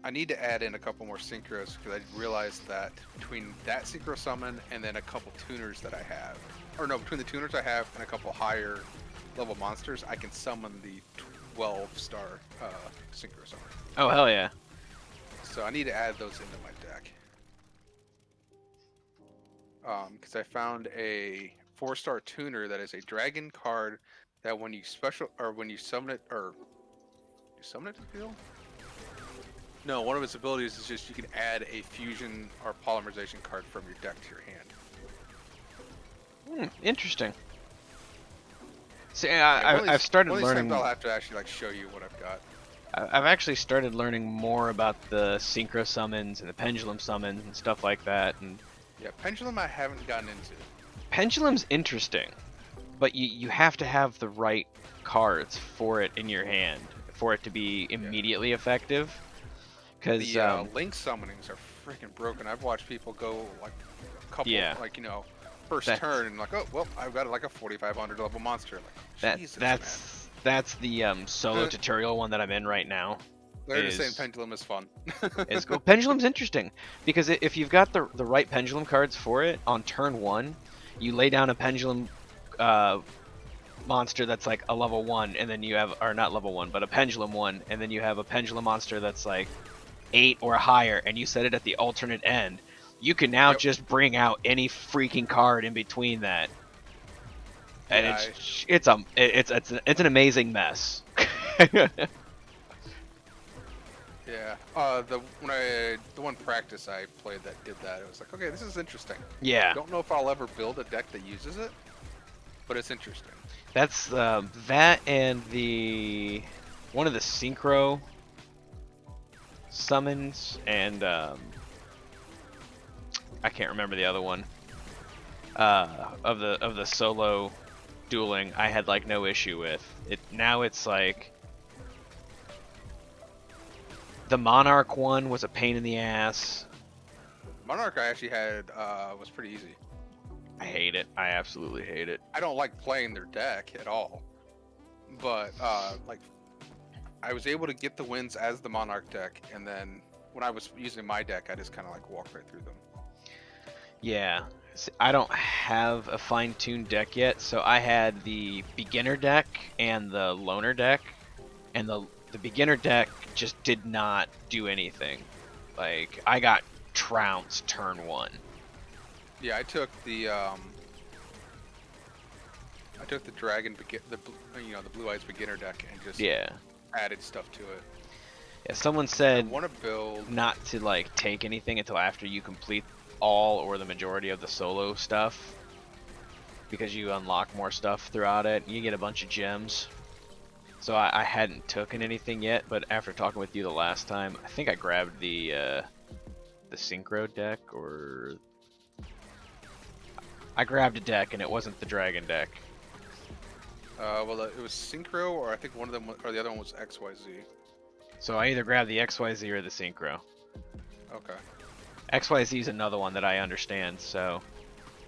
I need to add in a couple more synchros because I realized that between that synchro summon and then a couple tuners that I have, or no, between the tuners I have and a couple higher level monsters, I can summon the 12-star synchro summon. Oh, hell yeah. So I need to add those into my deck. Because I found a 4-star tuner that is a dragon card that when you when you summon it, or you summon it to the field? No, one of its abilities is just you can add a fusion or polymerization card from your deck to your hand. Interesting. See, Yeah, I've started one of these learning. times I'll have to actually like show you what I've got. I've actually started learning more about the synchro summons and the pendulum summons and stuff like that. And Yeah, pendulum I haven't gotten into. pendulum's interesting, but you have to have the right cards for it in your hand for it to be immediately effective. Because The link summonings are freaking broken. I've watched people go like a couple, Yeah. like first That's- turn and like, oh well, I've got like a 4,500 level monster. Like, Jesus, man. that's the solo tutorial one that I'm in right now. They're just saying is- pendulum is fun. Is cool. Pendulum's interesting because if you've got the right pendulum cards for it on turn 1, you lay down a pendulum monster that's like a level 1, and then you have, or not level 1, but a pendulum 1, and then you have a pendulum monster that's like 8 or higher, and you set it at the alternate end. You can now Yep. just bring out any freaking card in between that, and Yeah, it's an amazing mess. Yeah. The one practice I played that did that, it was like, okay, this is interesting. Yeah. Don't know if I'll ever build a deck that uses it, but it's interesting. That's that and the one of the synchro summons, and I can't remember the other one. Of the solo dueling, I had like no issue with it. Now it's like the Monarch one was a pain in the ass. Monarch I actually had was pretty easy. I hate it. I absolutely hate it. I don't like playing their deck at all, but like I was able to get the wins as the Monarch deck, and then when I was using my deck, I just kind of like walked right through them. Yeah, I don't have a fine-tuned deck yet, so I had the beginner deck and the loner deck, and the beginner deck just did not do anything. Like, I got trounced turn 1. Yeah, I took the dragon, the blue eyes beginner deck, and just Yeah. added stuff to it. Yeah, someone I said want to build. not to like take anything until after you complete all or the majority of the solo stuff, because you unlock more stuff throughout it. You get a bunch of gems. So I hadn't taken anything yet, but after talking with you the last time, I think I grabbed the synchro deck, or I grabbed a deck and it wasn't the dragon deck. Well, it was synchro, or I think one of them, or the other one was XYZ. So I either grabbed the XYZ or the synchro. Okay. XYZ is another one that I understand, so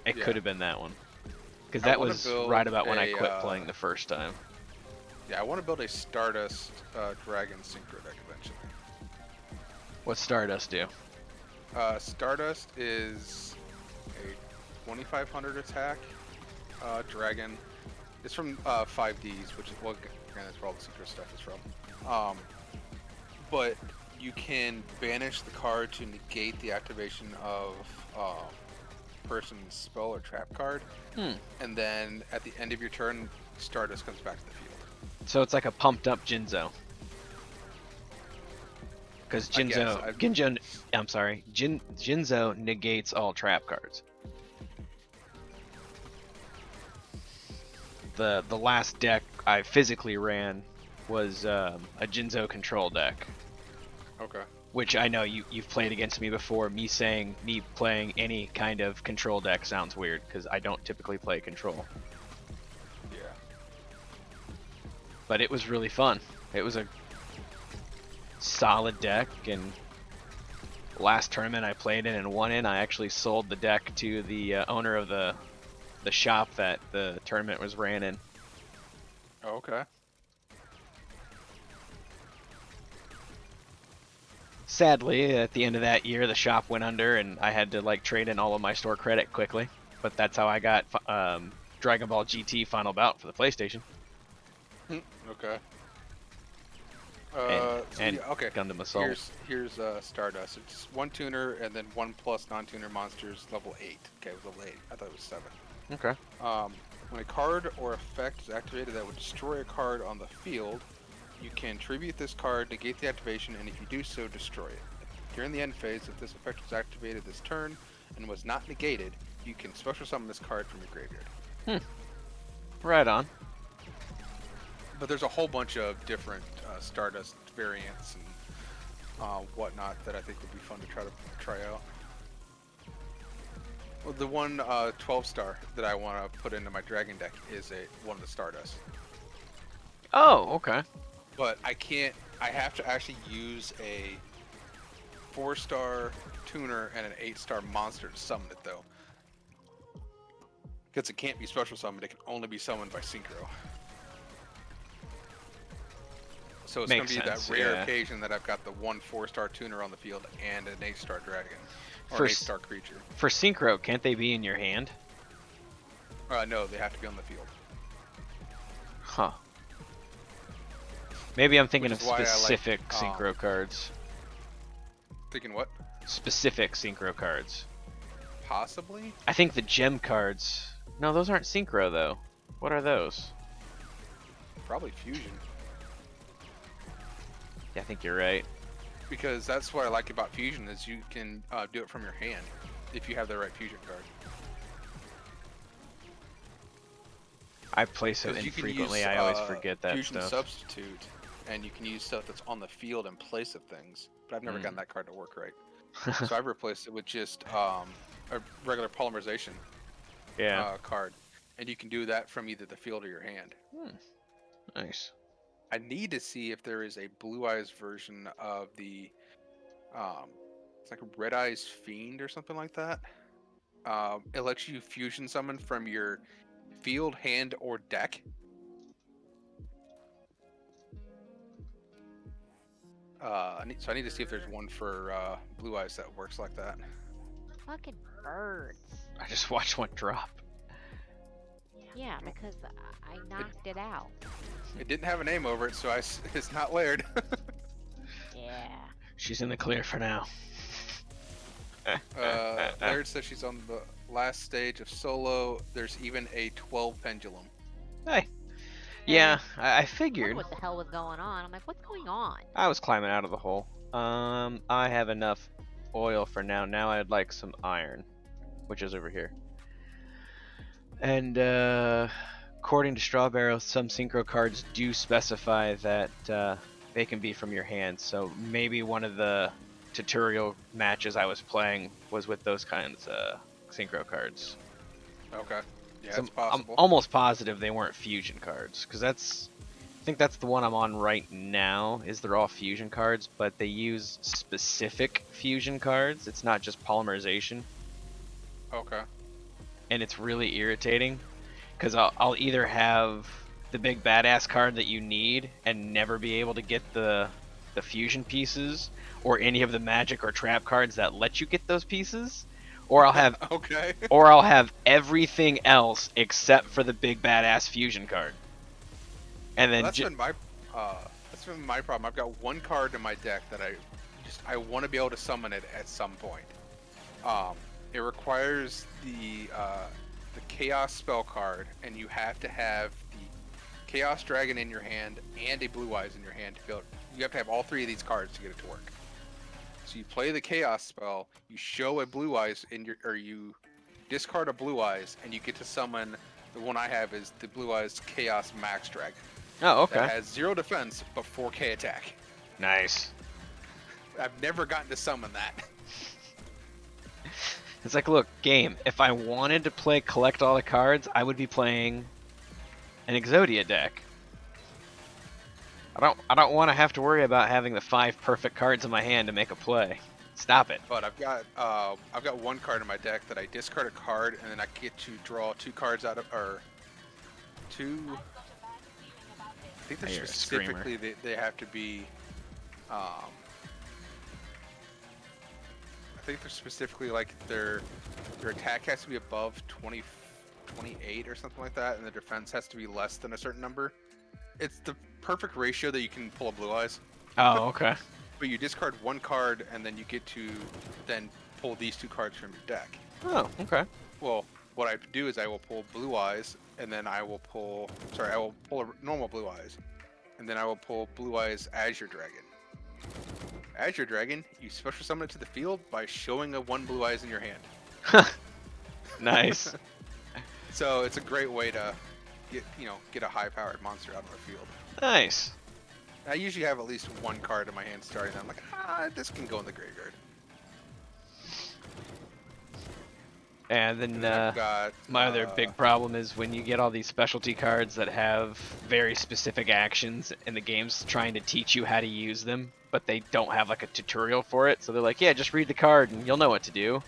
it Yeah. could have been that one. Because I that wanna was build right about when I a, quit playing the first time. Yeah, I want to build a Stardust Dragon synchro deck eventually. What's Stardust do? Stardust is a 2,500 attack dragon. It's from 5Ds, which is what that's where all the synchro stuff is from. But you can banish the card to negate the activation of person's spell or trap card, and then at the end of your turn, Stardust comes back to the field. So it's like a pumped up Jinzo. Because I guess. Jinzo negates all trap cards. The last deck I physically ran was a Jinzo control deck. Okay. Which I know you've played against me before. Me saying me playing any kind of control deck sounds weird because I don't typically play control. Yeah. But it was really fun. It was a solid deck, and last tournament I played in and won in, I actually sold the deck to the owner of the shop that the tournament was ran in. Oh, okay. Sadly, at the end of that year, the shop went under, and I had to like trade in all of my store credit quickly. But that's how I got Dragon Ball GT Final Bout for the PlayStation Okay. and So and yeah, okay. Gundam Assault. Here's Stardust. It's 1 tuner and then 1 plus non-tuner monsters level 8. Okay, it was level 8. I thought it was 7. Okay. When a card or effect is activated that would destroy a card on the field, you can tribute this card, negate the activation, and if you do so, destroy it. During the end phase, if this effect was activated this turn and was not negated, you can special summon this card from your graveyard. Right on. But there's a whole bunch of different Stardust variants and whatnot that I think would be fun to try out. Well, the one 12-star that I want to put into my Dragon deck is one of the Stardust. Oh, okay. But I can't. I have to actually use a 4-star tuner and an 8-star monster to summon it, though. Because it can't be special summoned. It can only be summoned by synchro. So it's going to be that rare occasion that I've got the 1 4-star tuner on the field and an 8-star dragon. Or an 8-star creature. For synchro, can't they be in your hand? No, they have to be on the field. Huh. Maybe I'm thinking of Which is why I specific like, synchro cards. Thinking what? Specific synchro cards. Possibly? I think the gem cards. No, those aren't synchro though. What are those? Probably fusion. Yeah, I think you're right. Because that's what I like about fusion is you can do it from your hand if you have the right fusion card. I play so 'Cause you can infrequently, use, I always forget that fusion stuff. substitute, and you can use stuff that's on the field in place of things. But I've never gotten that card to work right. So I've replaced it with just a regular polymerization card, and you can do that from either the field or your hand. Nice. I need to see if there is a Blue Eyes version of the, it's like a Red Eyes Fiend or something like that. It lets you fusion summon from your field, hand, or deck. So I need to see if there's one for Blue Eyes that works like that. Fucking birds. I just watched one drop. Yeah, because I knocked it out. It didn't have a name over it, so it's not layered. Yeah. She's in the clear for now. Laird says she's on the last stage of solo. There's even a 12 pendulum. Hey. Yeah, I I figured. wondered what the hell was going on. I'm like, what's going on? I was climbing out of the hole. I have enough oil for now. Now I'd like some iron, which is over here. And according to Strawbarrow, some synchro cards do specify that they can be from your hand. So maybe one of the tutorial matches I was playing was with those kinds of synchro cards. Okay. Yeah, So it's possible. I'm almost positive they weren't fusion cards, because I think that's the one I'm on right now. Is they're all fusion cards, but they use specific fusion cards. It's not just polymerization, Okay. and it's really irritating, because I'll either have the big badass card that you need and never be able to get the fusion pieces, or any of the magic or trap cards that let you get those pieces. Or I'll have Okay. or I'll have everything else except for the big badass fusion card. And then That's been my problem. I've got one card in my deck that I want to be able to summon it at some point. It requires the Chaos spell card, and you have to have the Chaos Dragon in your hand and a Blue Eyes in your hand to be able. You have to have all 3 of these cards to get it to work. So you play the Chaos spell, you show a Blue Eyes or you discard a Blue Eyes, and you get to summon. The one I have is the Blue Eyes Chaos Max Dragon. oh, okay, That has 0 defense but 4k attack. nice. I've never gotten to summon that. It's like, look, game. If I wanted to play collect all the cards, I would be playing an Exodia deck. I don't want to have to worry about having the 5 perfect cards in my hand to make a play. Stop it. But I've got one card in my deck that I discard a card and then I get to draw 2 cards out of or 2. I think I they're hear a screamer. specifically they have to be. I think they're specifically like their attack has to be above 28 or something like that, and the defense has to be less than a certain number. It's the perfect ratio that you can pull a Blue Eyes. Oh, okay. But you discard one card, and then you get to then pull these 2 cards from your deck. Oh, okay. Well, what I do is I will pull Blue Eyes, and then I will pull. Sorry, I will pull a normal Blue Eyes, and then I will pull Blue Eyes Azure Dragon. Azure Dragon, you special summon it to the field by showing a 1 Blue Eyes in your hand. Nice. So it's a great way to get a high-powered monster out on the field. Nice. I usually have at least 1 card in my hand starting. And I'm like, this can go in the graveyard. And And then then I've got my other big problem is when you get all these specialty cards that have very specific actions and the game's trying to teach you how to use them, but they don't have like a tutorial for it. So they're like, yeah, just read the card and you'll know what to do.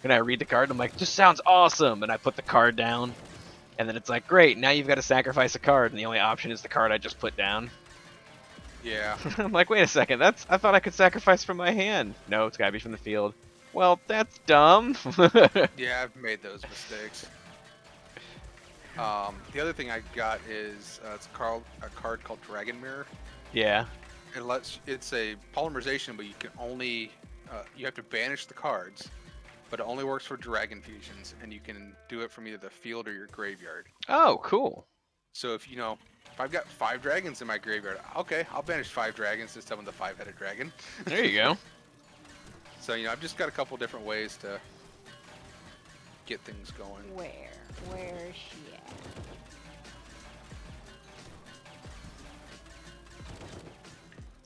And I read the card and I'm like, this sounds awesome. And I put the card down and then it's like, great, now you've got to sacrifice a card. And the only option is the card I just put down. Yeah. I'm like, wait a second, I thought I could sacrifice from my hand. No, it's gotta be from the field. Well, that's dumb. Yeah, I've made those mistakes. The other thing I got is it's a card called Dragon Mirror. Yeah. It's a polymerization, but you can only you have to banish the cards, but it only works for dragon fusions, and you can do it from either the field or your graveyard. Oh, cool. So if I've got 5 dragons in my graveyard, okay, I'll banish 5 dragons to summon the 5-headed dragon. There you go. So I've just got a couple different ways to get things going. Where's she at?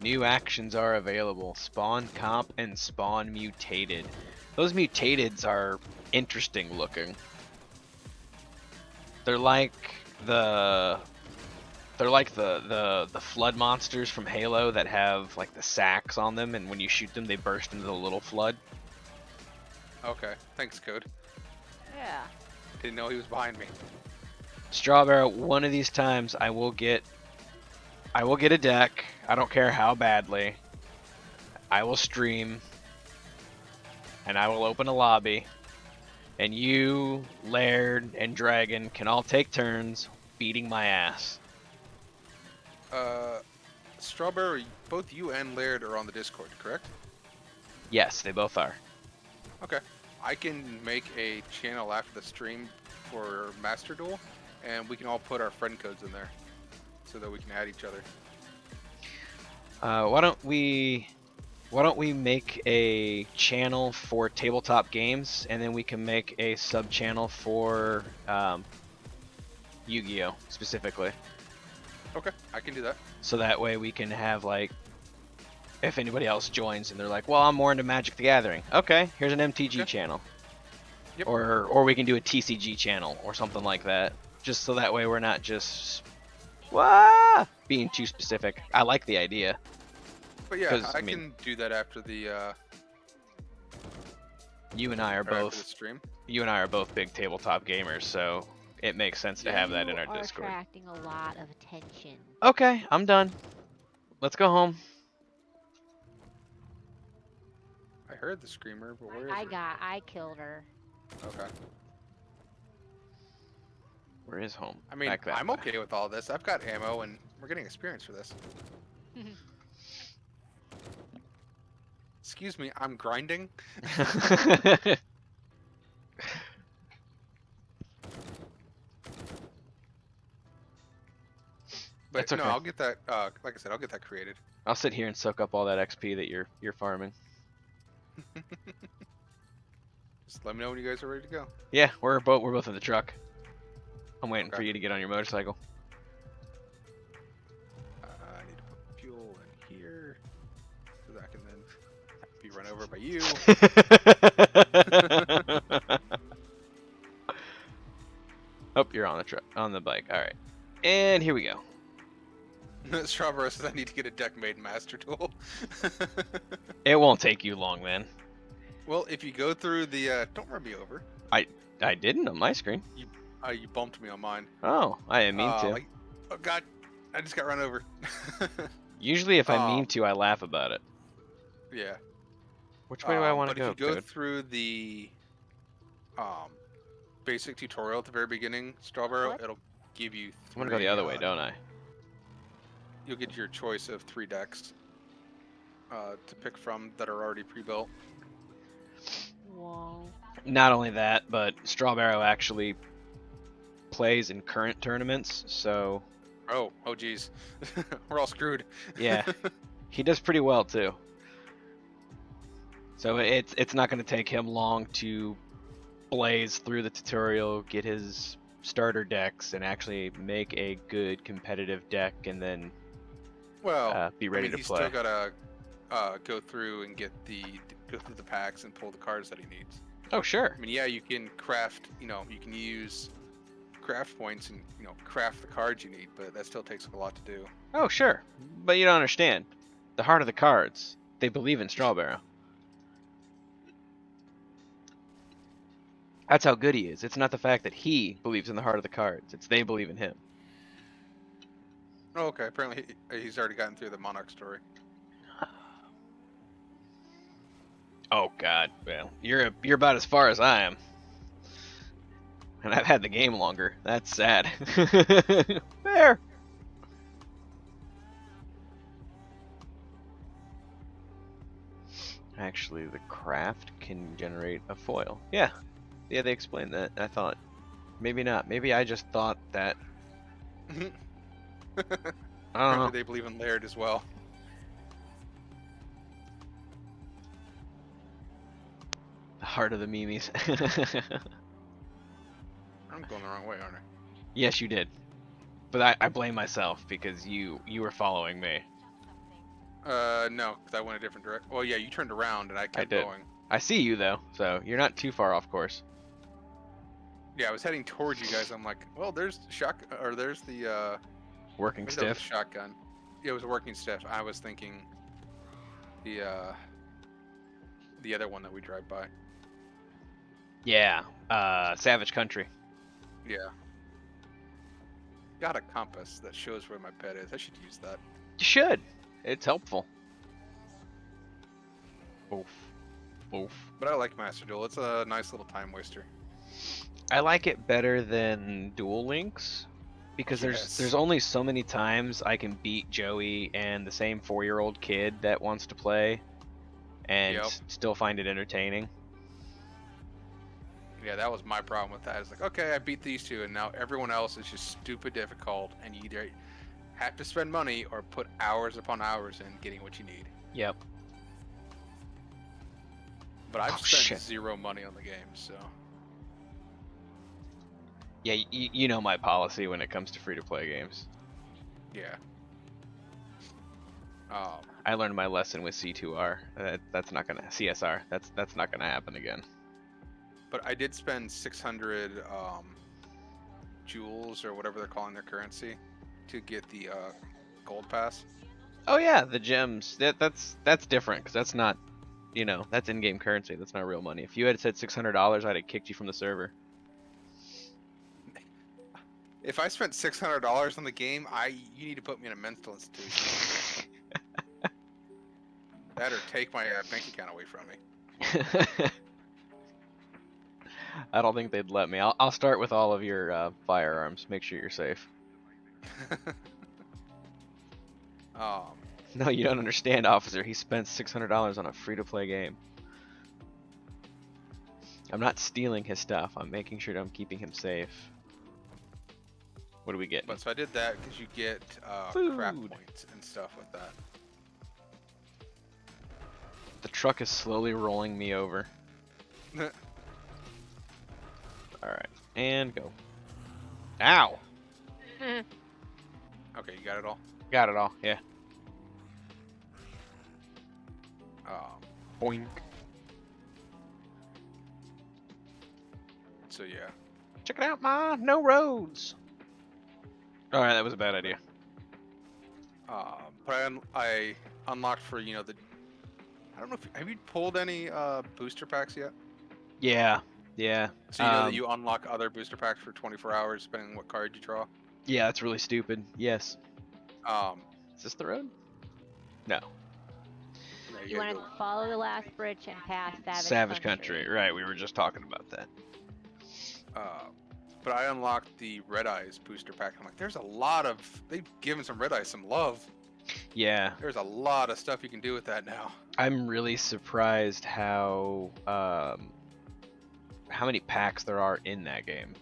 New actions are available. Spawn comp and spawn mutated. Those mutateds are interesting looking. They're like the flood monsters from Halo that have like the sacks on them, and when you shoot them they burst into the little flood. Okay, thanks, Code. Yeah. Didn't know he was behind me. Strawberry, one of these times I will get a deck. I don't care how badly. I will stream and I will open a lobby, and you, Laird, and Dragon can all take turns beating my ass. Strawberry, both you and Laird are on the Discord, correct? Yes, they both are. Okay. I can make a channel after the stream for Master Duel, and we can all put our friend codes in there so that we can add each other. Why don't we make a channel for tabletop games, and then we can make a sub channel for Yu-Gi-Oh specifically. Okay, I can do that. So that way we can have like, if anybody else joins and they're like, well, I'm more into Magic the Gathering. Okay, here's an MTG Okay. channel. Yep. Or we can do a TCG channel or something like that. Just so that way we're not just being too specific. I like the idea. But yeah, 'Cause, I I mean- can do that after the You and I are after the both stream. big tabletop gamers, so it makes sense to have that in our You are Discord. attracting a lot of attention. Okay, I'm done. Let's go home. I heard the screamer, but where is it? I killed her. Okay. Where is home? I mean, Back that I'm way. okay with all this. I've got ammo, and we're getting experience for this. Excuse me, I'm grinding. But That's okay. no, I'll get that. Like I said, I'll get that created. I'll sit here and soak up all that XP that you're farming. Just let me know when you guys are ready to go. Yeah, we're both in the truck. I'm waiting for Okay. you to get on your motorcycle. I need to put fuel in here so that I can then run over by you. Oh, you're on the truck, on the bike. All right, and here we go. Strawberry says I need to get a deck made master tool. It won't take you long, man. Well, if you go through the don't run me over. I didn't on my screen. You bumped me on mine. Oh, I didn't mean to. Oh god, I just got run over. Usually, if I mean to, I laugh about it. Yeah. Which way do I want to But go? if you go Code? through the basic tutorial at the very beginning, Strawberry, What? it'll give you I'm gonna go the other way, uh, don't I? You'll get your choice of 3 decks to pick from that are already pre-built. Whoa. Not only that, but Strawberry actually plays in current tournaments, so Oh geez. We're all screwed. yeah, he does pretty well too. So it's not going to take him long to blaze through the tutorial, get his starter decks, and actually make a good competitive deck, and then Well, be ready to he's play. still gotta go through and go through the packs and pull the cards that he needs. Oh sure. I mean, yeah, you can craft. You can use craft points and craft the cards you need, but that still takes a lot to do. Oh sure. But you don't understand. The heart of the cards. They believe in Strawberry. That's how good he is. It's not the fact that he believes in the heart of the cards. It's they believe in him. Oh, okay. Apparently, he's already gotten through the Monarch story. Oh God. Well, you're about as far as I am. And I've had the game longer. That's sad. There. Actually, the craft can generate a foil. Yeah. Yeah, they explained that. I thought, maybe not. Maybe I just thought that. I don't know. Apparently, they believe in Laird as well. The heart of the memes. I'm going the wrong way, aren't I? Yes, you did. But I blame myself because you were following me. No, because I went a different direction. Well, yeah, you turned around and I kept did. going. I see you though, so you're not too far off course. Yeah, I was heading towards you guys. I'm like, well, there's there's the Working maybe that was a stiff. shotgun. Yeah, it was a working stiff. I was thinking the other one that we drive by. Yeah. Savage Country. Yeah. Got a compass that shows where my pet is. I should use that. You should. It's helpful. Oof. Oof. But I like Master Duel. It's a nice little time waster. I like it better than Duel Links because Yes. there's only so many times I can beat Joey and the same 4-year-old kid that wants to play and Yep. still find it entertaining. Yeah, that was my problem with that. It's like, okay, I beat these two, and now everyone else is just stupid difficult, and you either have to spend money or put hours upon hours in getting what you need. Yep. But I've Oh, spent shit. 0 money on the game, so Yeah, you know my policy when it comes to free-to-play games. yeah. I learned my lesson with C2R. That's not gonna CSR. That's not gonna happen again. But I did spend 600 jewels or whatever they're calling their currency to get the gold pass. Oh yeah, the gems. That's different because that's not, that's in-game currency. That's not real money. If you had said $600, I'd have kicked you from the server. If I spent $600 on the game, you need to put me in a mental institution. That or take my bank account away from me. I don't think they'd let me. I'll start with all of your firearms. Make sure you're safe. No, you don't understand, officer. He spent $600 on a free-to-play game. I'm not stealing his stuff. I'm making sure I'm keeping him safe. What do we get? But so I did that because you get craft Food. points and stuff with that. The truck is slowly rolling me over. Alright, and go. Ow! Okay, you got it all. Got it all, yeah. Boink. So yeah. Check it out, ma. No roads. All right, that was a bad idea. But I unlocked for the. I don't know if have you pulled any booster packs yet? Yeah, yeah. So you know that you unlock other booster packs for 24 hours, depending on what card you draw. Yeah, that's really stupid. Yes. Um, Is this the road? No. yeah, You want to follow the last bridge and pass Savage Country. Right, we were just talking about that. But I unlocked the Red Eyes booster pack. I'm like, there's a lot of they've given some Red Eyes some love. Yeah, There's a lot of stuff you can do with that now. I'm really surprised how many packs there are in that game.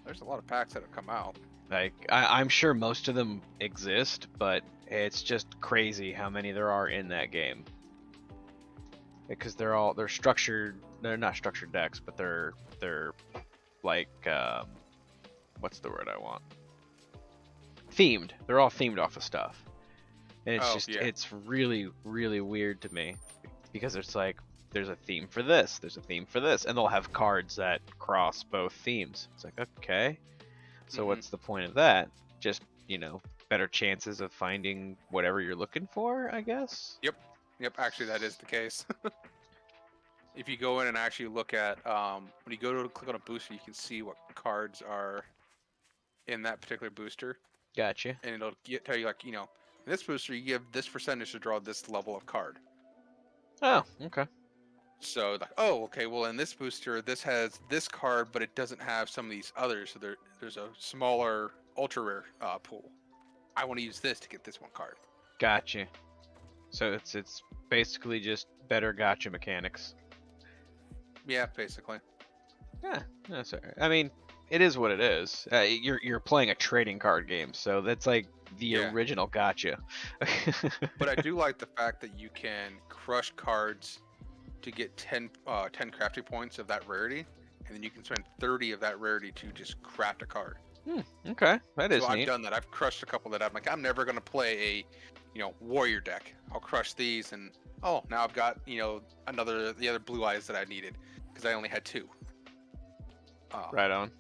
There's a lot of packs that have come out. Like, I'm sure most of them exist, but it's just crazy how many there are in that game. Because they're structured. They're not structured decks, but they're like what's the word I want? Themed. They're all themed off of stuff, and it's it's really weird to me because it's like there's a theme for this, there's a theme for this, and they'll have cards that cross both themes. It's like, okay, so what's the point of that? Just better chances of finding whatever you're looking for, I guess. Yep, actually that is the case. If you go in and actually look at when you go to click on a booster, you can see what cards are in that particular booster, Gotcha. and it'll tell you like in this booster you give this percentage to draw this level of card. Oh, okay. So like, oh, okay, well in this booster this has this card, but it doesn't have some of these others. So there's a smaller ultra rare pool. I want to use this to get this one card. Gotcha. So it's basically just better gotcha mechanics. Yeah, basically. Yeah, that's all right. I mean, it is what it is. You're playing a trading card game, so that's like the original gotcha. But I do like the fact that you can crush cards to get 10 crafting points of that rarity, and then you can spend 30 of that rarity to just craft a card. Okay, that is so neat. I've done that. I've crushed a couple that I'm like, I'm never gonna play a warrior deck. I'll crush these, and now I've got the other blue eyes that I needed because I only had 2. Right on.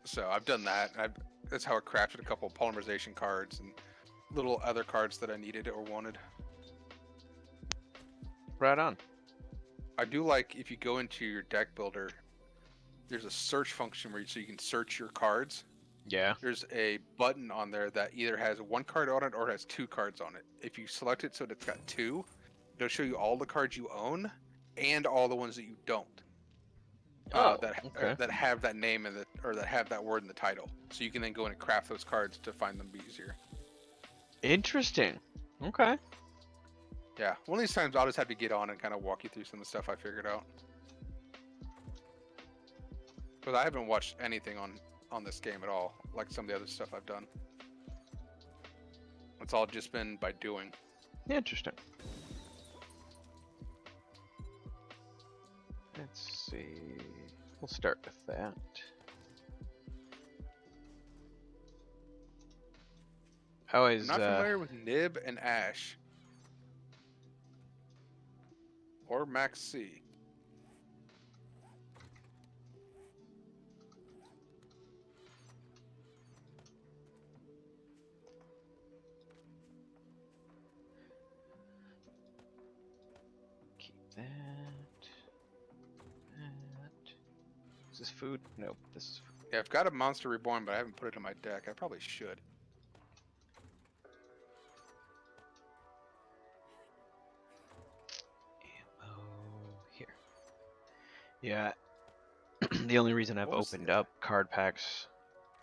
So I've done that. That's how I crafted a couple of polymerization cards and little other cards that I needed or wanted. Right on. I do like if you go into your deck builder, there's a search function so you can search your cards. Yeah. There's a button on there that either has 1 card on it or has 2 cards on it. If you select it so that it's got 2, it'll show you all the cards you own and all the ones that you don't. That have that name or that have that word in the title. So you can then go in and craft those cards to find them easier. Interesting. Okay. Yeah, one of these times I'll just have to get on and kind of walk you through some of the stuff I figured out. Because I haven't watched anything on this game at all, like some of the other stuff I've done. It's all just been by doing. Interesting. Let's see. We'll start with that. How is I'm not familiar with Nib and Ash. Or Max C. keep that? Is this food? Nope, this is food. Yeah, I've got a Monster Reborn, but I haven't put it in my deck. I probably should. Ammo here. Yeah. The only reason I've opened up card packs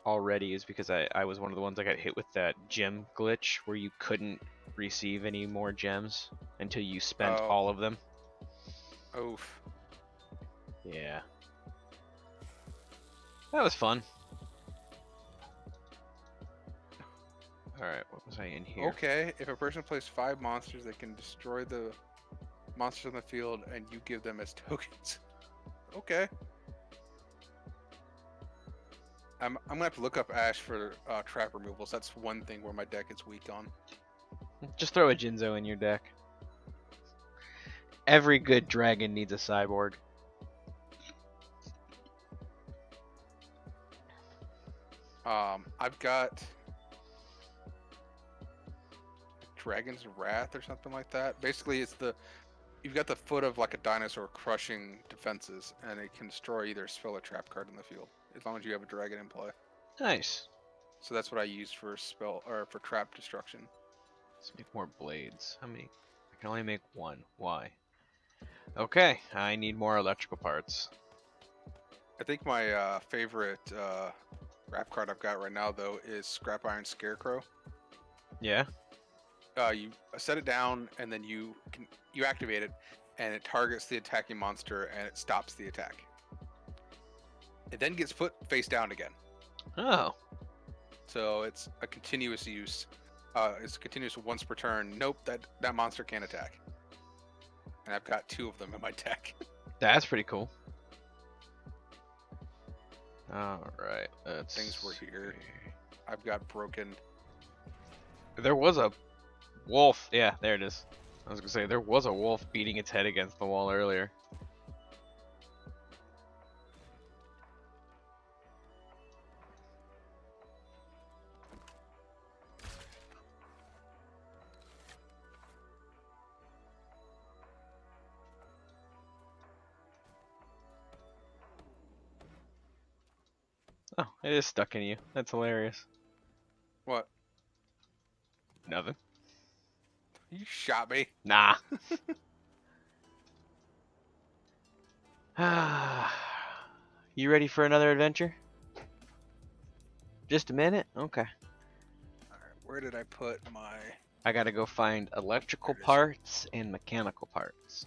already is because I was one of the ones that got hit with that gem glitch where you couldn't receive any more gems until you spent all of them. Oof. Yeah. That was fun. Alright, what was I in here? Okay, if a person plays 5 monsters, they can destroy the monsters on the field and you give them as tokens. Okay. I'm gonna have to look up Ash for trap removals. That's one thing where my deck is weak on. Just throw a Jinzo in your deck. Every good dragon needs a cyborg. I've got Dragon's Wrath or something like that. Basically, you've got the foot of like a dinosaur crushing defenses, and it can destroy either spell or trap card in the field as long as you have a dragon in play. Nice. So that's what I use for spell or for trap destruction. Let's make more blades. How many? I can only make one. Why? Okay, I need more electrical parts. I think my favorite wrap card I've got right now though is Scrap Iron Scarecrow. Yeah. You set it down and then you activate it, and it targets the attacking monster and it stops the attack. It then gets put face down again. Oh. So it's a continuous use. It's continuous once per turn. Nope, that monster can't attack. And I've got 2 of them in my deck. That's pretty cool. Alright, let's Things were here. I've got broken. There was a wolf. Yeah, there it is. I was gonna say, there was a wolf beating its head against the wall earlier. Oh, it is stuck in you. That's hilarious. What? Nothing. You shot me. Nah. You ready for another adventure? Just a minute? Okay. Alright, where did I put my... I gotta go find electrical There it is. parts and mechanical parts.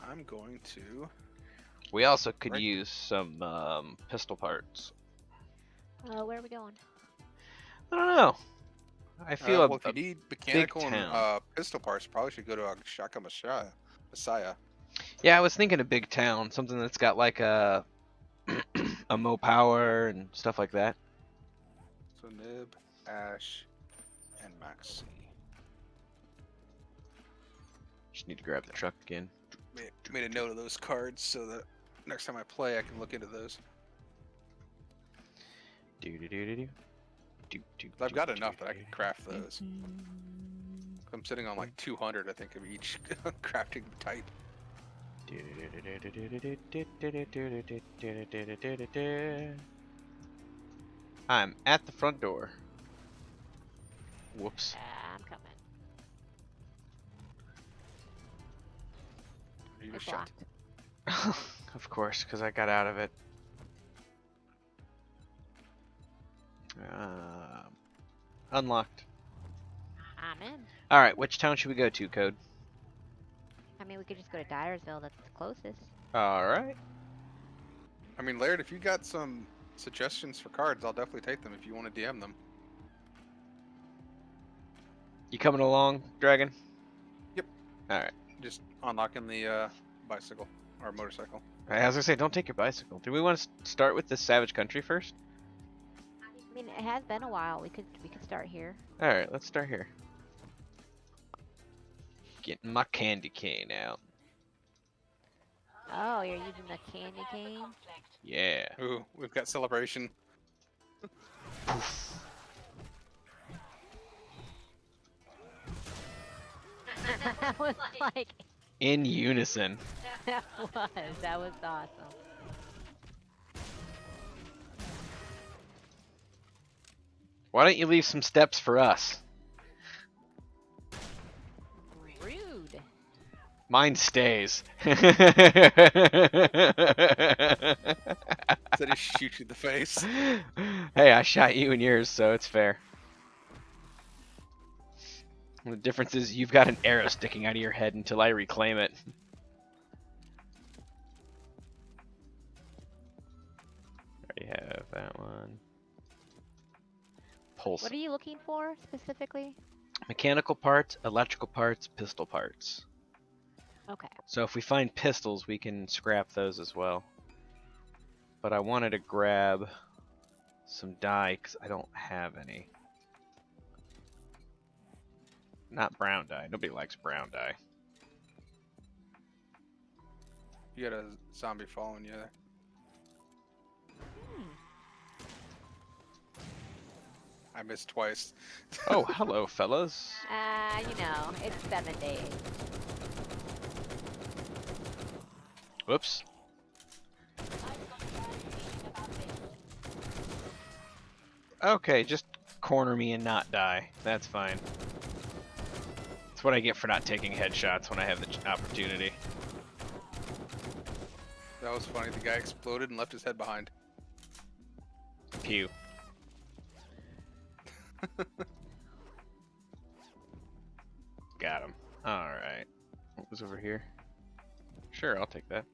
I'm going to... We also could Right. use some pistol parts. Where are we going? I don't know. I feel well, if you need mechanical and town. pistol parts, you probably should go to Shaka Messiah. yeah, I was thinking a big town, something that's got like a a Mo Power and stuff like that. So Nib, Ash, and Maxi. Just need to grab the truck again. Made a note of those cards so that next time I play, I can look into those. I've got enough that I can craft those. I'm sitting on like 200, I think, of each crafting type. I'm at the front door. Whoops. I'm coming. You It's just shut. locked. Of course, because I got out of it. Unlocked. I'm in. Alright, which town should we go to, Code? I mean, we could just go to Dyersville. That's the closest. Alright. I mean, Laird, if you got some suggestions for cards, I'll definitely take them if you want to DM them. You coming along, Dragon? Yep. Alright. Just unlocking the bicycle or motorcycle. I was gonna say, don't take your bicycle. Do we want to start with this Savage Country first? I mean, it has been a while. We could start here. Alright, let's start here. Getting my candy cane out. Oh, you're using the candy cane? Conflict. Yeah. Ooh, we've got celebration. That was like, In unison. that was awesome. Why don't you leave some steps for us? Rude. Mine stays. Instead of shoot you in the face. Hey, I shot you in yours, so it's fair. The difference is you've got an arrow sticking out of your head until I reclaim it. Already have that one. Pulse. What are you looking for specifically? Mechanical parts, electrical parts, pistol parts. Okay. So if we find pistols, we can scrap those as well. But I wanted to grab some dye because I don't have any. Not brown dye. Nobody likes brown dye. You got a zombie following you there. I missed twice. Oh, hello, fellas. It's 7 days. Whoops. I've got a bad feeling about this. Okay, just corner me and not die. That's fine. That's what I get for not taking headshots when I have the opportunity. That was funny. The guy exploded and left his head behind. Pew. Got him. Alright. What was over here? Sure, I'll take that.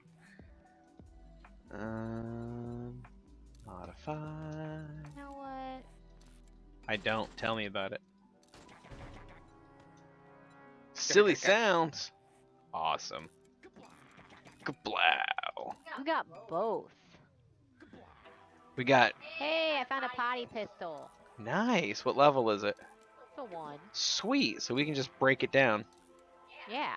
Modify. You know what? I don't. Tell me about it. Silly sounds. Awesome. Kablow. We got both. We got Hey, I found a potty pistol. nice. What level is it? The one. Sweet. So we can just break it down. Yeah.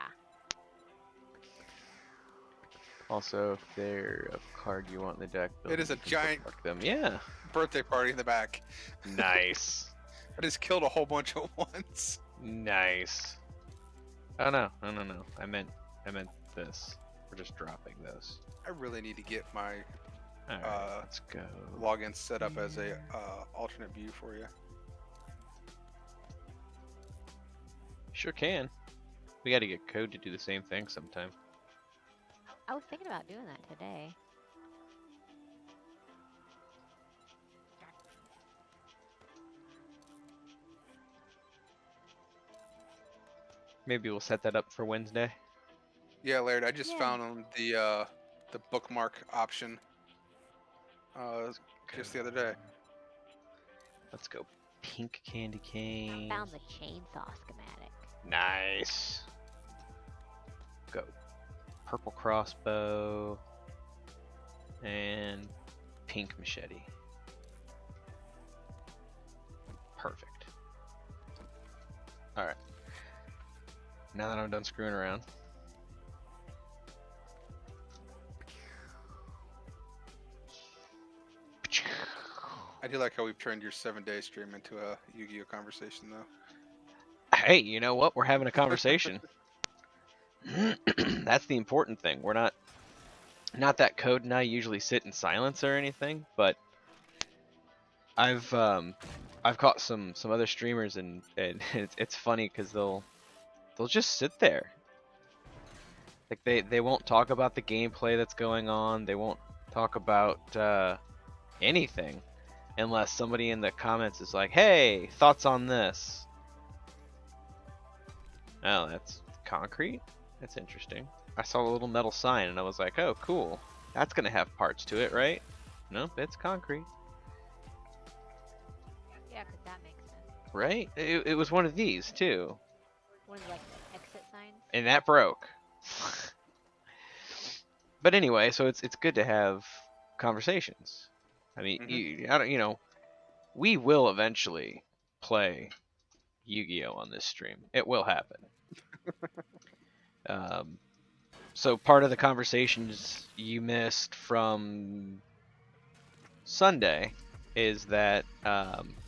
Also, if they're a card you want in the deck, It is a you can giant bookmark them. Yeah. birthday party in the back. Nice. I just killed a whole bunch at once. Nice. Oh no, no. I meant this. We're just dropping those. I really need to get my All right, let's go. login set up as a alternate view for you. Sure can. We got to get code to do the same thing sometime. I was thinking about doing that today. Maybe we'll set that up for Wednesday. Yeah, Laird, I just Yeah. found the bookmark option just the other day. Let's go. Pink candy cane. Found the chainsaw schematic. Nice. Go. Purple crossbow. And pink machete. Perfect. Alright. Now that I'm done screwing around. I do like how we've turned your 7-day stream into a Yu-Gi-Oh conversation, though. Hey, you know what? We're having a conversation. That's the important thing. We're not that Code and I usually sit in silence or anything, but I've caught some other streamers and it's funny because they'll just sit there. Like they won't talk about the gameplay that's going on. They won't talk about anything unless somebody in the comments is like, "Hey, thoughts on this?" Oh, that's concrete? That's interesting. I saw a little metal sign and I was like, oh, cool. That's gonna have parts to it, right? Nope, it's concrete. Yeah, 'cause that makes sense. Right? It was one of these, too. One of like the exit signs. And that broke. But anyway, so it's good to have conversations. I mean, we will eventually play Yu-Gi-Oh on this stream. It will happen. So part of the conversations you missed from Sunday is that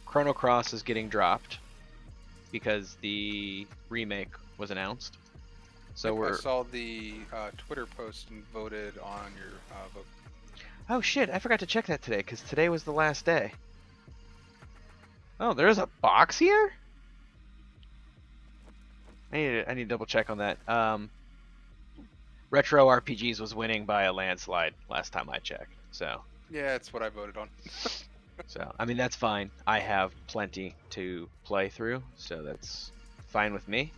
Chrono Cross is getting dropped because the remake was announced. So I saw the Twitter post and voted on your vote. Oh shit, I forgot to check that today because today was the last day. Oh, there's a box here? I need to double check on that. Retro RPGs was winning by a landslide last time I checked. So Yeah, that's what I voted on. I mean that's fine. I have plenty to play through, so that's fine with me.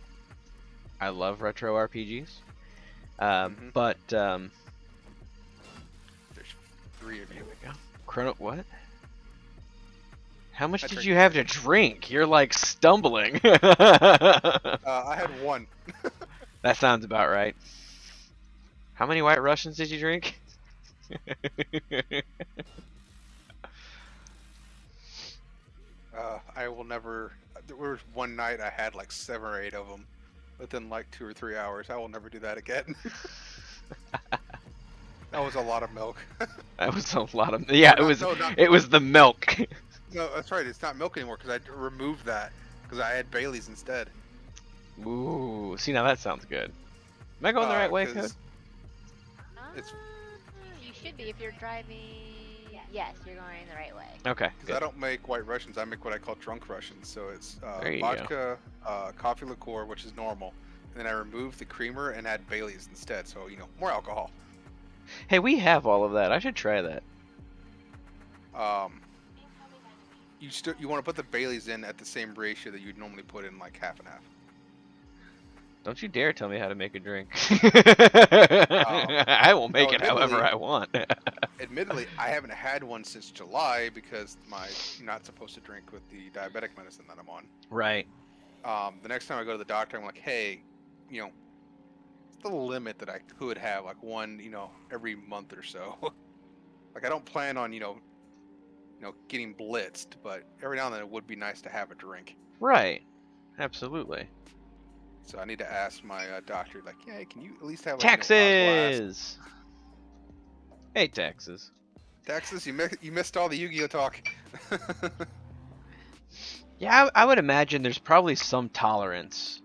I love retro RPGs. But There's 3 of you. here we go. Chrono what? How much I did drank- you have to drink? You're like stumbling. I had 1. That sounds about right. How many White Russians did you drink? I will never. There was one night I had like 7 or 8 of them within like 2 or 3 hours. I will never do that again. That was a lot of milk. That was a lot of. Yeah, Or not, no, not. it was the milk. No, that's right. It's not milk anymore because I removed that because I had Bailey's instead. Ooh, see now that sounds good. Am I going the right way, Code? Because it's You should be if you're driving. Yes, you're going the right way. Okay. because Good. I don't make white Russians. I make what I call drunk Russians. So it's There you vodka, coffee liqueur, which is normal, and then I removed the creamer and add Bailey's instead. So more alcohol. Hey, we have all of that. I should try that. You want to put the Baileys in at the same ratio that you'd normally put in like half and half. Don't you dare tell me how to make a drink. I will make it however I want. Admittedly, I haven't had one since July because you're not supposed to drink with the diabetic medicine that I'm on. Right. The next time I go to the doctor, I'm like, hey, it's the limit that I could have, like one, every month or so. Like I don't plan on, getting blitzed, but every now and then it would be nice to have a drink. Right. Absolutely. So I need to ask my doctor, like, yeah, can you at least have like, a glass? Taxes. Hey, taxes. Taxes, you missed all the Yu-Gi-Oh talk. Yeah, I would imagine there's probably some tolerance.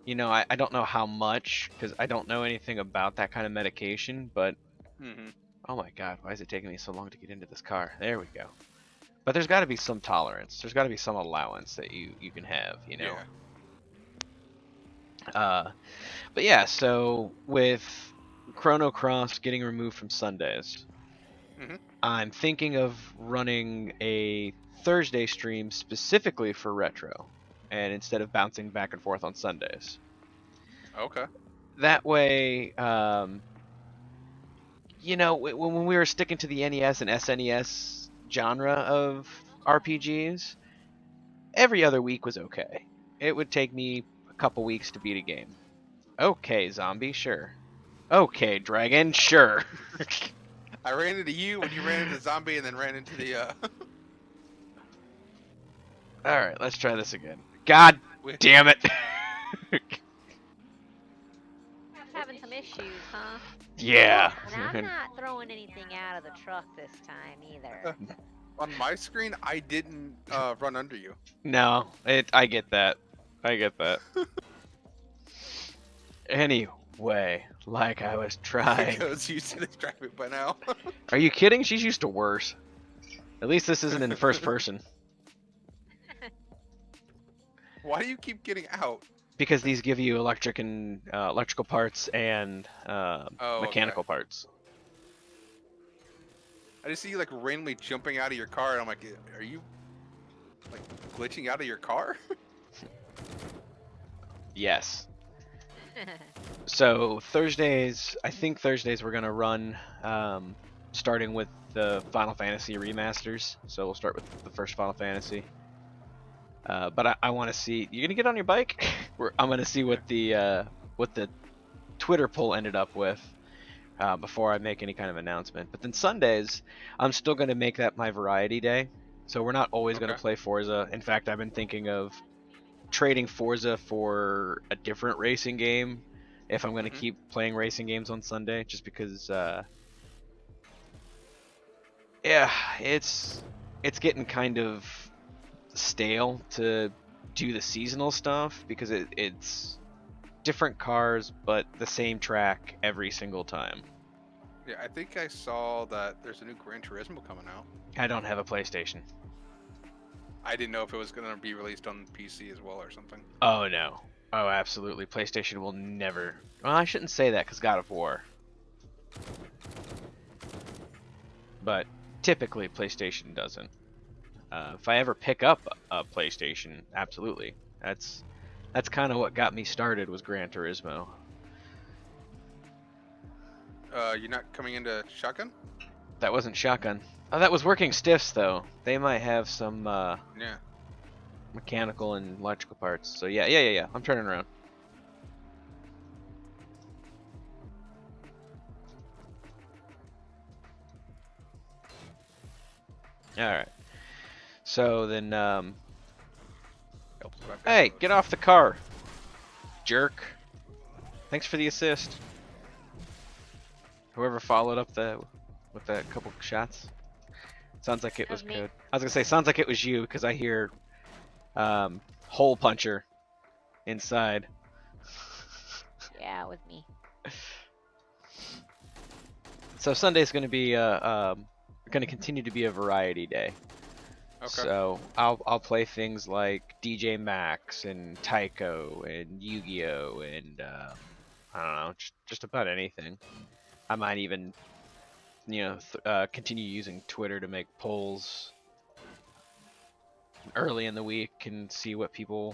I don't know how much, because I don't know anything about that kind of medication, but... Mm-hmm. Oh my god, why is it taking me so long to get into this car? There we go. But there's got to be some tolerance. There's got to be some allowance that you can have, Yeah. But yeah, so with Chrono Cross getting removed from Sundays, I'm thinking of running a Thursday stream specifically for retro, and instead of bouncing back and forth on Sundays. Okay. That way, when we were sticking to the NES and SNES genre of RPGs, every other week was okay. It would take me a couple weeks to beat a game. Okay, zombie, sure. Okay, dragon, sure. I ran into you when you ran into the zombie and then ran into the, Alright, let's try this again. God damn it! Having some issues, huh? Yeah. And I'm not throwing anything out of the truck this time either. On my screen, I didn't run under you. No, I get that. I get that. Anyway, like I was trying. Because used to this traffic by now. Are you kidding? She's used to worse. At least this isn't in first person. Why do you keep getting out? Because these give you electrical parts and mechanical Okay. parts. I just see you like randomly jumping out of your car, and I'm like, are you like glitching out of your car? Yes. So I think Thursdays we're gonna run, starting with the Final Fantasy remasters. So we'll start with the first Final Fantasy. But I want to see. You gonna get on your bike? I'm gonna see what the Twitter poll ended up with before I make any kind of announcement. But then Sundays, I'm still gonna make that my variety day. So we're not always gonna play Forza. In fact, I've been thinking of trading Forza for a different racing game if I'm gonna keep playing racing games on Sunday, just because. Yeah, it's getting kind of stale to do the seasonal stuff because it's different cars but the same track every single time. Yeah, I think I saw that there's a new Gran Turismo coming out. I don't have a PlayStation. I didn't know if it was going to be released on PC as well or something. Oh no. Oh, absolutely. PlayStation will never. Well, I shouldn't say that because God of War. But typically PlayStation doesn't. If I ever pick up a PlayStation, absolutely. That's kind of what got me started was Gran Turismo. You're not coming into Shotgun? That wasn't Shotgun. Oh, that was Working Stiffs though. They might have some Yeah. mechanical and electrical parts. So yeah. I'm turning around. All right. So then, hey, get off the car, jerk. Thanks for the assist. Whoever followed up with the couple shots. Sounds like it That was was me. Code. I was gonna say sounds like it was you because I hear hole puncher inside. Yeah, it was me. So Sunday's gonna be gonna continue to be a variety day. Okay. So I'll play things like DJ Max and Tycho and Yu-Gi-Oh and I don't know, just about anything. I might even continue using Twitter to make polls early in the week and see what people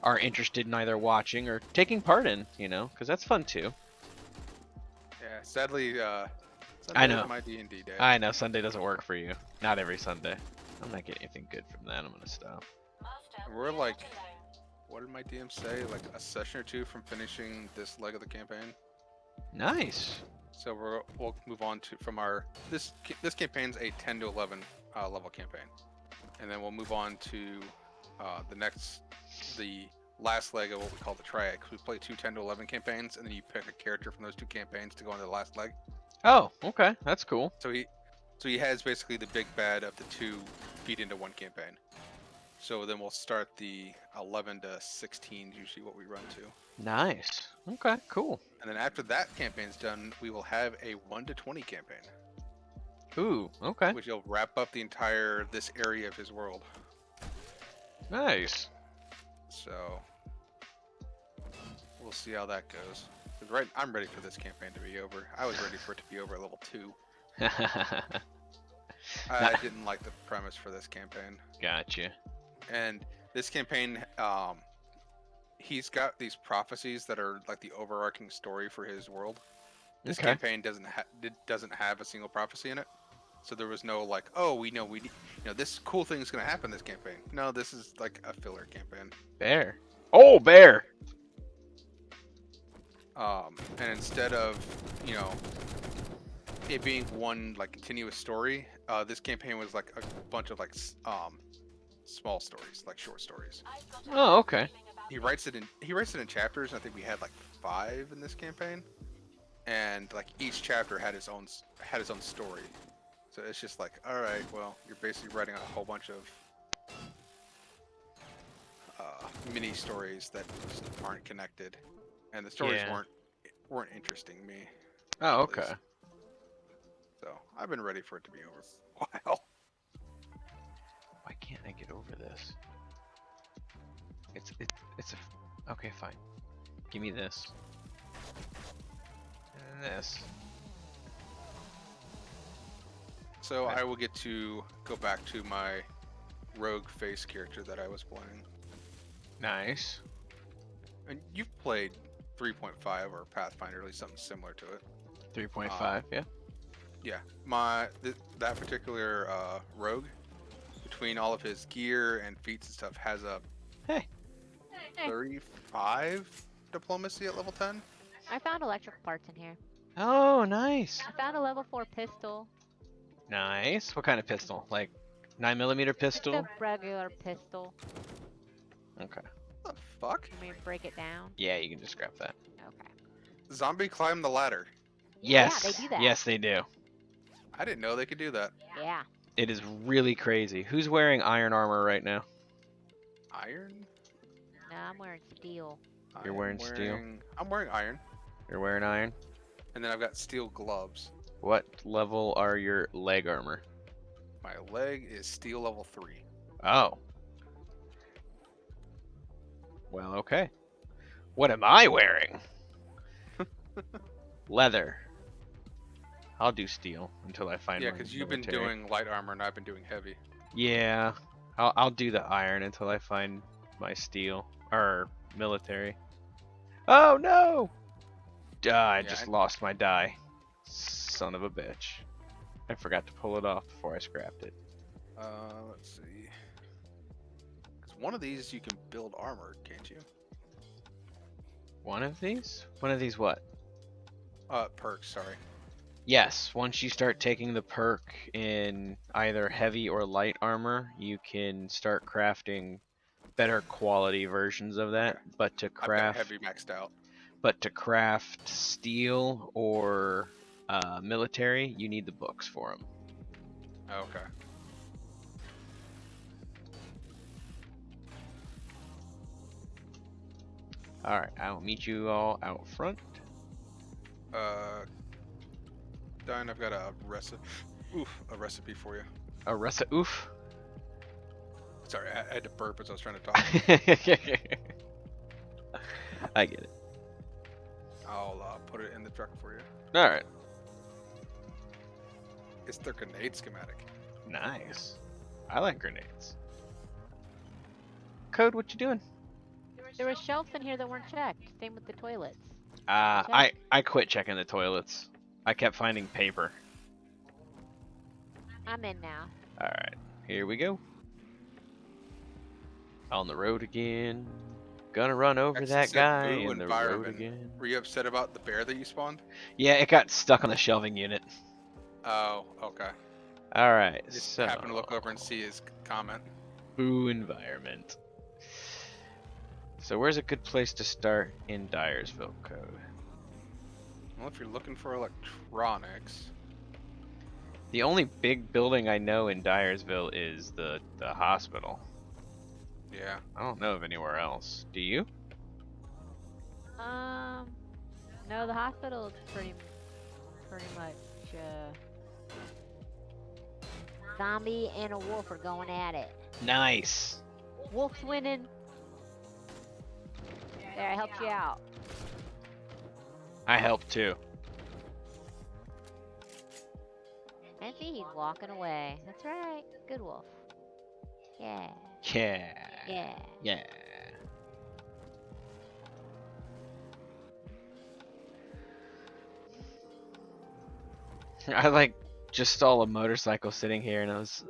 are interested in either watching or taking part in, because that's fun too. Yeah. Sadly, I Sunday know. is my D&D day. I know Sunday doesn't work for you. Not every Sunday. I'm not getting anything good from that. I'm gonna stop. And we're like, what did my DM say? Like a session or two from finishing this leg of the campaign. Nice. So we'll move on to from our this campaign's a 10 to 11 level campaign, and then we'll move on to the last leg of what we call the triad. 'Cause we play 2 10 to 11 campaigns, and then you pick a character from those 2 campaigns to go into the last leg. Oh, okay, that's cool. So he has basically the big bad of the 2 feed into one campaign. So then we'll start the 11 to 16, usually what we run to. Nice. Okay, cool. And then after that campaign's done, we will have a 1 to 20 campaign, Ooh, okay. which will wrap up the entire this area of his world. Nice. So we'll see how that goes. 'Cause I'm ready for this campaign to be over. I was ready for it to be over at level 2. I didn't like the premise for this campaign. Gotcha. And this campaign, he's got these prophecies that are like the overarching story for his world. This Okay. campaign doesn't have a single prophecy in it, so there was no like, oh, we know this cool thing is gonna happen this campaign. No, this is like a filler campaign. Bear. Oh, bear. And instead of it being one like continuous story, this campaign was like a bunch of like small stories, like short stories. Oh, okay. He writes it in chapters. And I think we had like 5 in this campaign, and like each chapter had his own story. So it's just like, all right, well, you're basically writing a whole bunch of mini stories that just aren't connected, and the stories Yeah. weren't interesting me. Oh, at least. okay. So I've been ready for it to be over for a while. Why can't I get over this? It's a okay, fine. Give me this. And this. So Right. I will get to go back to my rogue face character that I was playing. Nice. And you've played 3.5 or Pathfinder, at least something similar to it. 3.5, yeah. Yeah, that particular rogue, between all of his gear and feats and stuff, has a Hey. 35 diplomacy at level 10. I found electrical parts in here. Oh, nice. I found a level 4 pistol. Nice. What kind of pistol? Like 9mm pistol? Just a regular pistol. Okay. What the fuck? Let me break it down. Yeah, you can just grab that. Okay. Zombie climb the ladder. Yes. they do that. Yes, they do. I didn't know they could do that. Yeah. It is really crazy. Who's wearing iron armor right now? Iron? No, I'm wearing steel. You're wearing steel? I'm wearing iron. You're wearing iron? And then I've got steel gloves. What level are your leg armor? My leg is steel level 3. Oh. Well, okay. What am I wearing? Leather. I'll do steel until I find Yeah, my because you've been military. doing light armor and I've been doing heavy. Yeah. I'll do the iron until I find my steel. Or military. Oh no! I just lost my die. Son of a bitch. I forgot to pull it off before I scrapped it. Let's see. 'Cause one of these you can build armor, can't you? One of these? One of these what? Perks, sorry. Yes, once you start taking the perk in either heavy or light armor, you can start crafting better quality versions of that. Okay. But to I've got craft heavy maxed out. but to craft steel or military, you need the books for them. Okay. All right, I will meet you all out front. Diane, I've got a recipe for you. A recipe. Oof. Sorry, I had to burp as I was trying to talk. I get it. I'll put it in the truck for you. All right. It's their grenade schematic. Nice. I like grenades. Code, what you doing? There were shelves in here that weren't checked. Same with the toilets. I quit checking the toilets. I kept finding paper. I'm in now. All right, here we go. On the road again. Gonna run over Actually that said guy boo in the road environment. again. Were you upset about the bear that you spawned? Yeah, it got stuck on the shelving unit. Oh, okay. All right, Just so happened to look over and see his comment. boo environment. So where's a good place to start in Dyersville, Code? Well, if you're looking for electronics, The only big building I know in Dyersville is the hospital. yeah. I don't know of anywhere else. Do you? No, the hospital is pretty much, zombie and a wolf are going at it. Nice. Wolf's winning. There, I helped you out. I helped too. And see, he's walking away. That's right. Good wolf. Yeah. Yeah. Yeah. Yeah. I like just saw a motorcycle sitting here and I was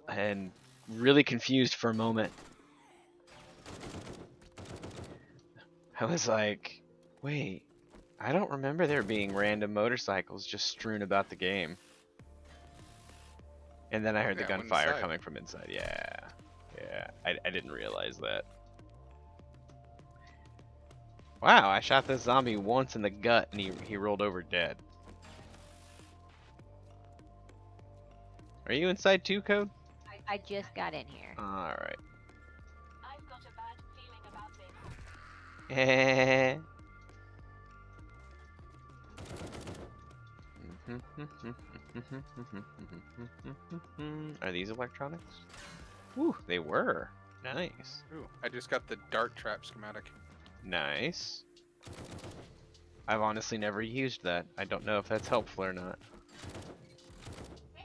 really confused for a moment. I was like, wait, I don't remember there being random motorcycles just strewn about the game. And then I heard the Yeah, I went gunfire inside. coming from inside. Yeah. Yeah. I didn't realize that. Wow, I shot this zombie once in the gut and he rolled over dead. Are you inside too, Code? I just got in here. Alright. I've got a bad feeling about this. Are these electronics? Ooh, they were. Nice. Ooh, I just got the dart trap schematic. Nice. I've honestly never used that. I don't know if that's helpful or not.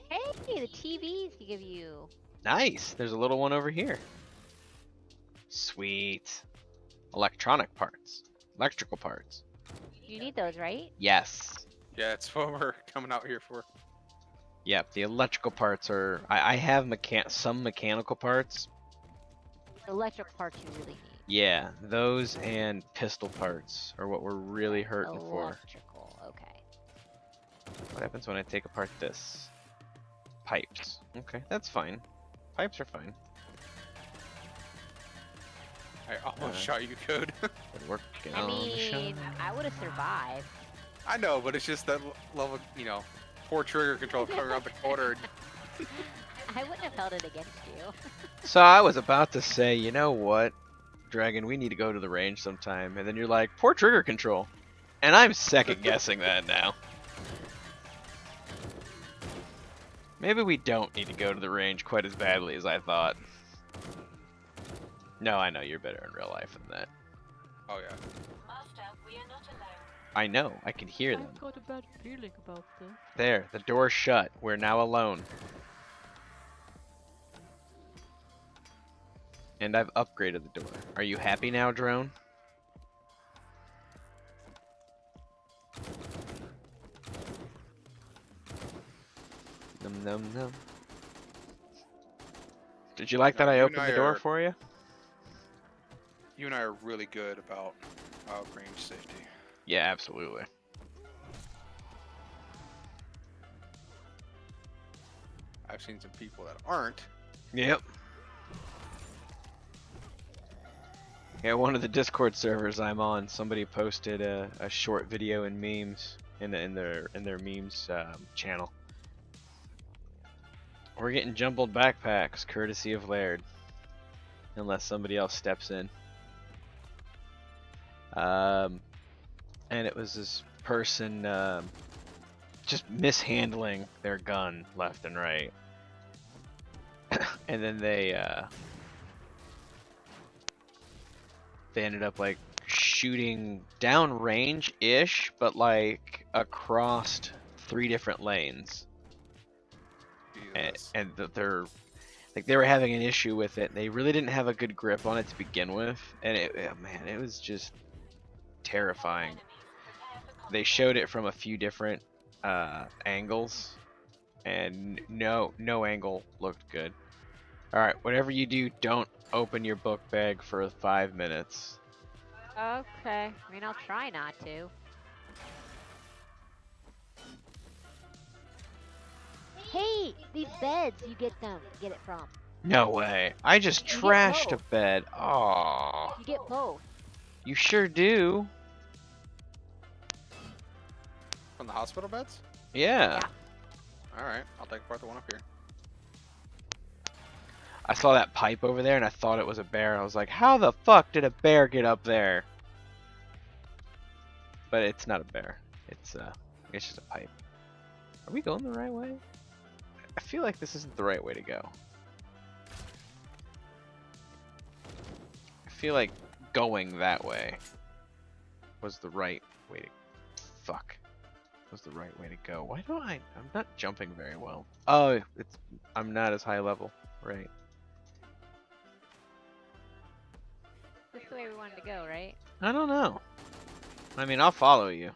Hey, the TVs give you. Nice. There's a little one over here. Sweet. Electronic parts. Electrical parts. You need those, right? Yes. Yeah, it's what we're coming out here for. Yep, the electrical parts are... I have some mechanical parts. Electric parts you really need. Yeah, those and pistol parts are what we're really hurting for. Electrical, okay. What happens when I take apart this? Pipes. Okay, that's fine. Pipes are fine. I almost Uh, shot you, Code. Good work. Get I on the mean, shot. I would have survived. I know, but it's just that level, poor trigger control coming around the corner. I wouldn't have held it against you. So I was about to say, you know what, Dragon, we need to go to the range sometime. And then you're like, poor trigger control. And I'm second guessing that now. Maybe we don't need to go to the range quite as badly as I thought. No, I know you're better in real life than that. Oh yeah. Master, we are not alone. I know, I can hear them. I've got a bad feeling about this. There, the door's shut. We're now alone. And I've upgraded the door. Are you happy now, drone? Num num num. Did you like No, that I you and opened I the door are- for you? You and I are really good about range safety. Yeah, absolutely. I've seen some people that aren't. Yep. Yeah, one of the Discord servers I'm on, somebody posted a short video in memes in their memes channel. We're getting jumbled backpacks, courtesy of Laird, unless somebody else steps in. And it was this person just mishandling their gun left and right, and then they ended up like shooting down range ish, but like across 3 different lanes. Jesus. And they're like they were having an issue with it. They really didn't have a good grip on it to begin with, and man, it was just terrifying. They showed it from a few different angles, and no angle looked good. All right, whatever you do, don't open your book bag for 5 minutes. Okay. I mean, I'll try not to. Hey, these beds, you get it from. No way. I just You get trashed a both. bed. Oh, You get both. you sure do. From the hospital beds? Yeah. All right, I'll take apart the one up here. I saw that pipe over there and I thought it was a bear. I was like, how the fuck did a bear get up there? But it's not a bear. It's just a pipe. Are we going the right way? I feel like this isn't the right way to go. I feel like going that way was the right way to... Fuck. Was the right way to go. Why don't I'm not jumping very well. Oh, I'm not as high level. Right. This is the way we wanted to go, right? I don't know. I mean, I'll follow you.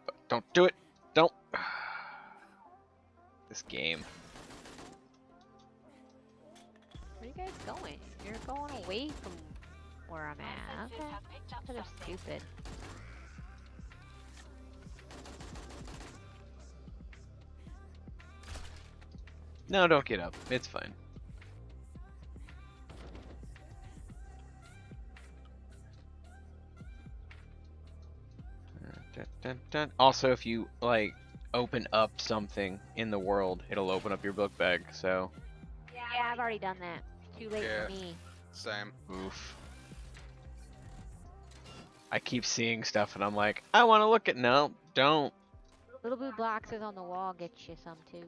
But don't do it. Don't. This game. Where are you guys going? You're going away from where I'm at. Sensors Okay. have picked up That is something. stupid. No, don't get up. It's fine. Dun, dun, dun. Also, if you like open up something in the world, it'll open up your book bag. So, Yeah, I've already done that. Too late Yeah. for me. Same. oof. I keep seeing stuff and I'm like, I want to look at. No, don't. Little blue boxes on the wall get you some too.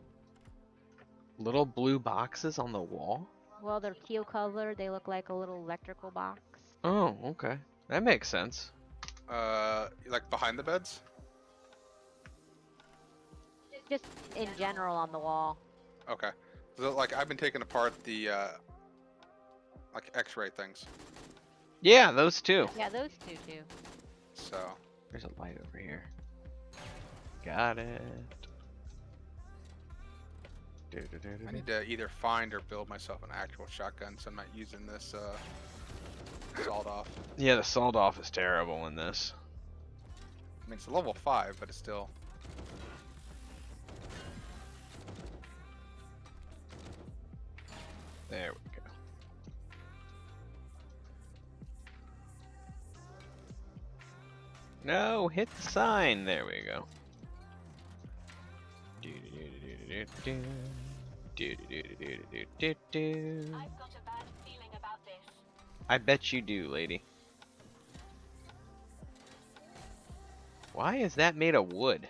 Little blue boxes on the wall. Well, they're teal colored. They look like a little electrical box. Oh, okay. That makes sense. Like behind the beds? Just in general on the wall. Okay. So, like I've been taking apart the like X-ray things. Yeah, those two. Yeah, those two too. So There's a light over here. Got it. I need to either find or build myself an actual shotgun, so I'm not using this sawed off. Yeah, the sawed off is terrible in this. I mean, it's a level 5, but it's still. There we go. No, hit the sign. There we go. I've got a bad feeling about this. I bet you do, lady. Why is that made of wood?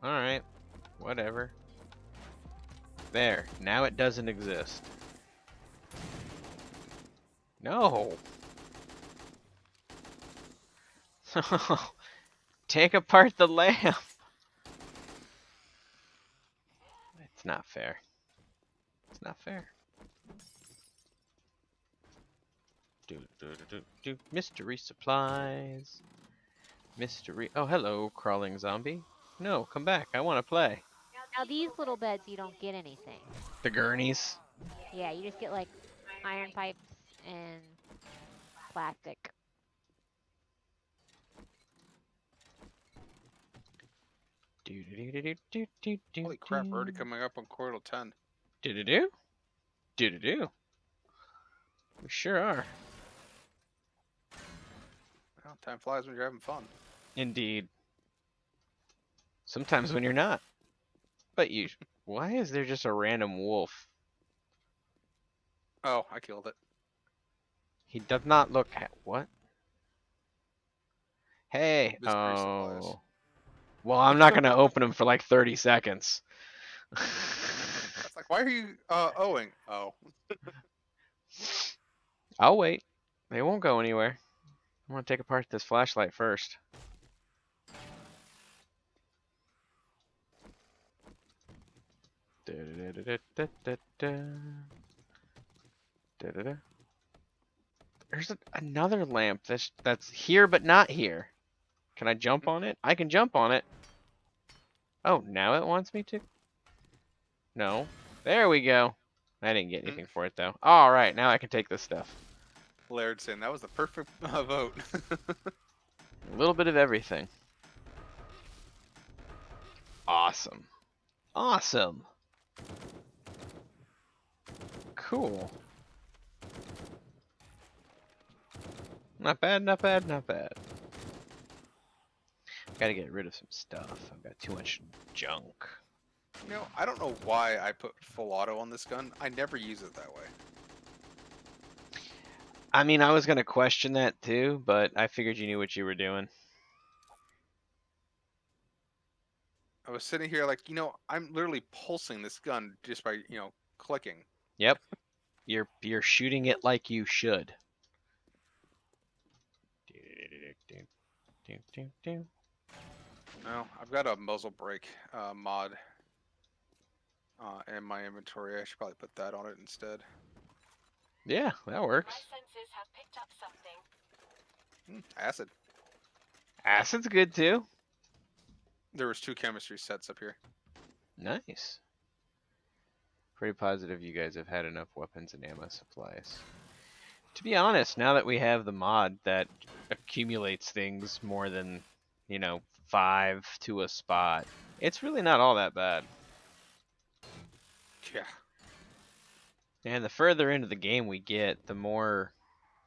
Alright, whatever. There, now it doesn't exist. No! Take apart the lamp! It's not fair. It's not fair. Mystery supplies. Mystery. Oh, hello, crawling zombie. No, come back. I want to play. Now these little beds, you don't get anything. The gurneys. Yeah, you just get like iron pipes and plastic. Holy crap, we're already coming up on quarter 10. Do? Do. We sure are. Well, time flies when you're having fun. Indeed. Sometimes when you're not. But you. Why is there just a random wolf? Oh, I killed it. He does not look. What? Hey. Mystery supplies. Oh. Well, I'm not gonna open them for like 30 seconds. That's like, why are you owing? Oh. I'll wait. They won't go anywhere. I want to take apart this flashlight first. There's another lamp that's here but not here. Can I jump on it? I can jump on it. Oh, now it wants me to? No. There we go. I didn't get anything for it though. All right, now I can take this stuff. Laird saying that was the perfect vote. A little bit of everything. Awesome. Awesome. Cool. Not bad, not bad, not bad. Gotta get rid of some stuff. I've got too much junk. You know, I don't know why I put full auto on this gun. I never use it that way. I mean, I was gonna question that too, but I figured you knew what you were doing. I was sitting here like, you know, I'm literally pulsing this gun just by, you know, clicking. Yep. You're shooting it like you should. No, I've got a muzzle brake mod in my inventory. I should probably put that on it instead. Yeah, that My works. senses have picked up something. Acid. Acid's good too. There was 2 chemistry sets up here. Nice. Pretty positive you guys have had enough weapons and ammo supplies. To be honest, now that we have the mod that accumulates things more than, 5 to a spot, it's really not all that bad. Yeah. And the further into the game we get, the more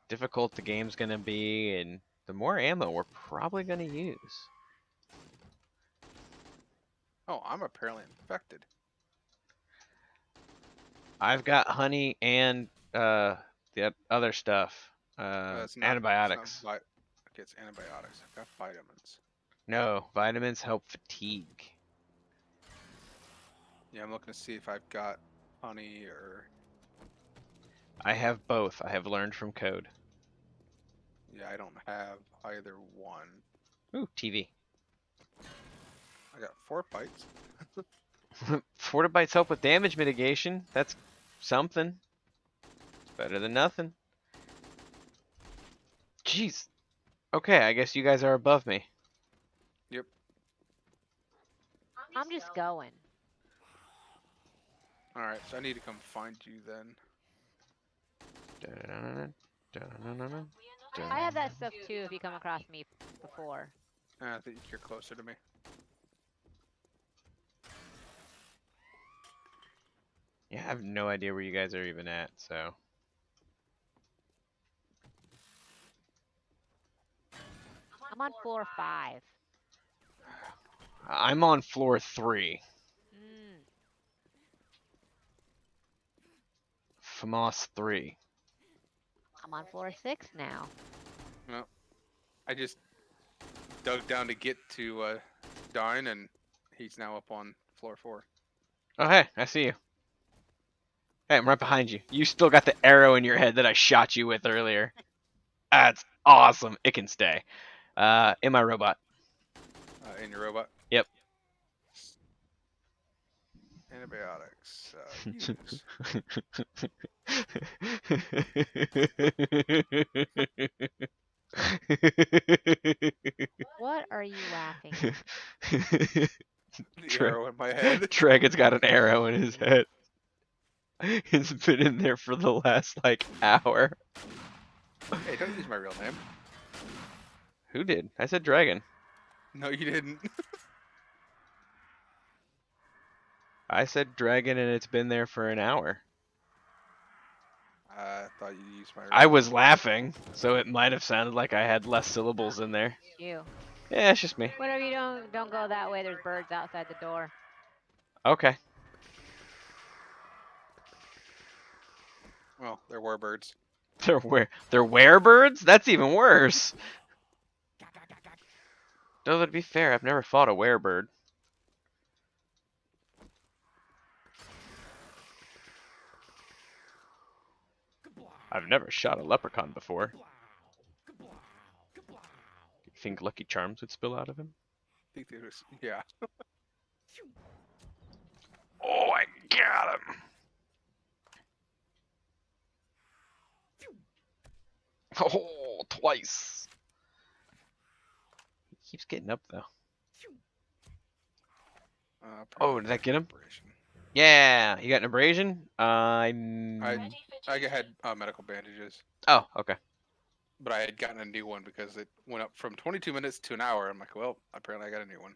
difficult the game's gonna be, and the more ammo we're probably gonna use. Oh, I'm apparently infected. I've got honey and the other stuff, It's not. antibiotics. Okay, it's antibiotics. I've got vitamins. No, vitamins help fatigue. Yeah, I'm looking to see if I've got honey or. I have both. I have learned from code. Yeah, I don't have either one. Ooh, TV. I got 4 bites. Fortibites help with damage mitigation. That's something. It's better than nothing. Jeez. Okay, I guess you guys are above me. Yep. I'm just going. All right, so I need to come find you then. I have that stuff too if you come across me before. I think you're closer to me. Yeah, I have no idea where you guys are even at, so. I'm on floor 5. I'm on floor 3. Mm. FAMOS 3. I'm on floor 6 now. No, I just dug down to get to Dine, and he's now up on floor 4. Oh, hey, I see you. Hey, I'm right behind you. You still got the arrow in your head that I shot you with earlier. That's awesome. It can stay. In my robot. In your robot. Yep. Antibiotics. Use. What are you laughing at? The arrow in my head. Dragon's got an arrow in his head. It's been in there for the last, hour. Hey, don't use my real name. Who did? I said Dragon. No, you didn't. I said Dragon and it's been there for an hour. I thought you used my. I was laughing, so it might have sounded like I had less syllables in there. You. Yeah, it's just me. Whatever you don't go that way. There's birds outside the door. Okay. Well, there were birds. They're werebirds? That's even worse. Though to be fair, I've never fought a werebird. I've never shot a leprechaun before. You think Lucky Charms would spill out of him? I think they was, yeah. Oh, I got him! Oh, twice. He keeps getting up though. Oh, did that get him? Abrasion. Yeah, you got an abrasion? I Ready for had medical bandages, Oh, okay. but I had gotten a new one because it went up from 22 minutes to an hour. I'm like, well, apparently I got a new one.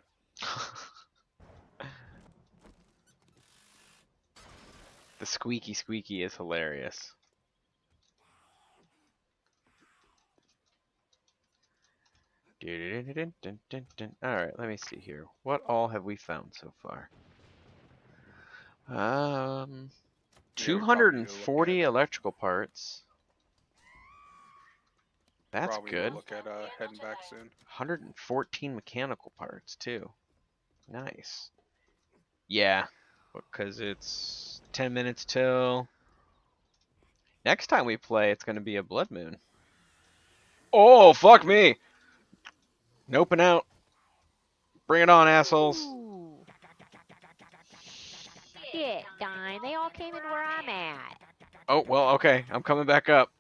The squeaky squeaky is hilarious. Alright, let me see here. What all have we found so far? Yeah, we probably need to 240 look at- electrical parts. That's probably good. Look at heading back soon. 114 mechanical parts too. Nice. Yeah, because it's 10 minutes till next time we play. It's gonna be a blood moon. Oh, fuck me! Noping out. Bring it on, assholes. Ooh. Shit, Dime. They all came in where I'm at. Oh, well, okay. I'm coming back up.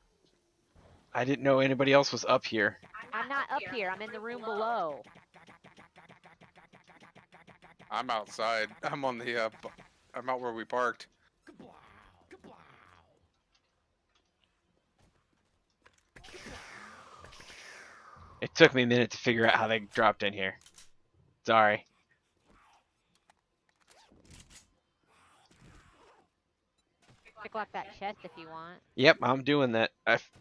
I didn't know anybody else was up here. I'm not up here. I'm in the room below. I'm outside. I'm on the. I'm out where we parked. It took me a minute to figure out how they dropped in here. Sorry. Pick lock that chest if you want. Yep, I'm doing that.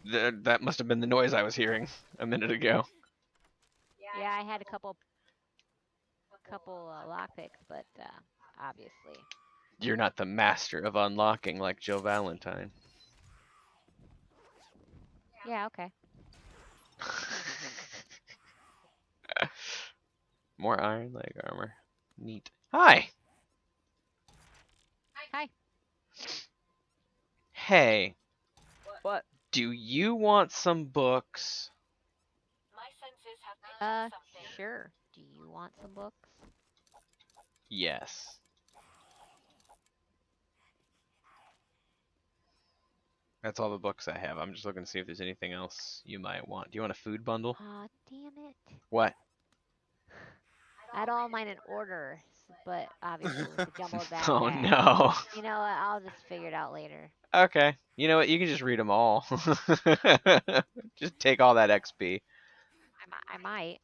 That must have been the noise I was hearing a minute ago. Yeah, I had a couple lockpicks, but obviously. You're not the master of unlocking like Joe Valentine. Yeah, okay. More iron leg armor. Neat. Hi. Hi. Hey, What? do you want some books? my senses have picked up something. Sure. Do you want some books? Yes. That's all the books I have. I'm just looking to see if there's anything else you might want. Do you want a food bundle? Aw, damn it. What? I had all mine in order, but obviously with the jumbled back. Oh no. You know what? I'll just figure it out later. Okay. You know what? You can just read them all. Just take all that XP. I might.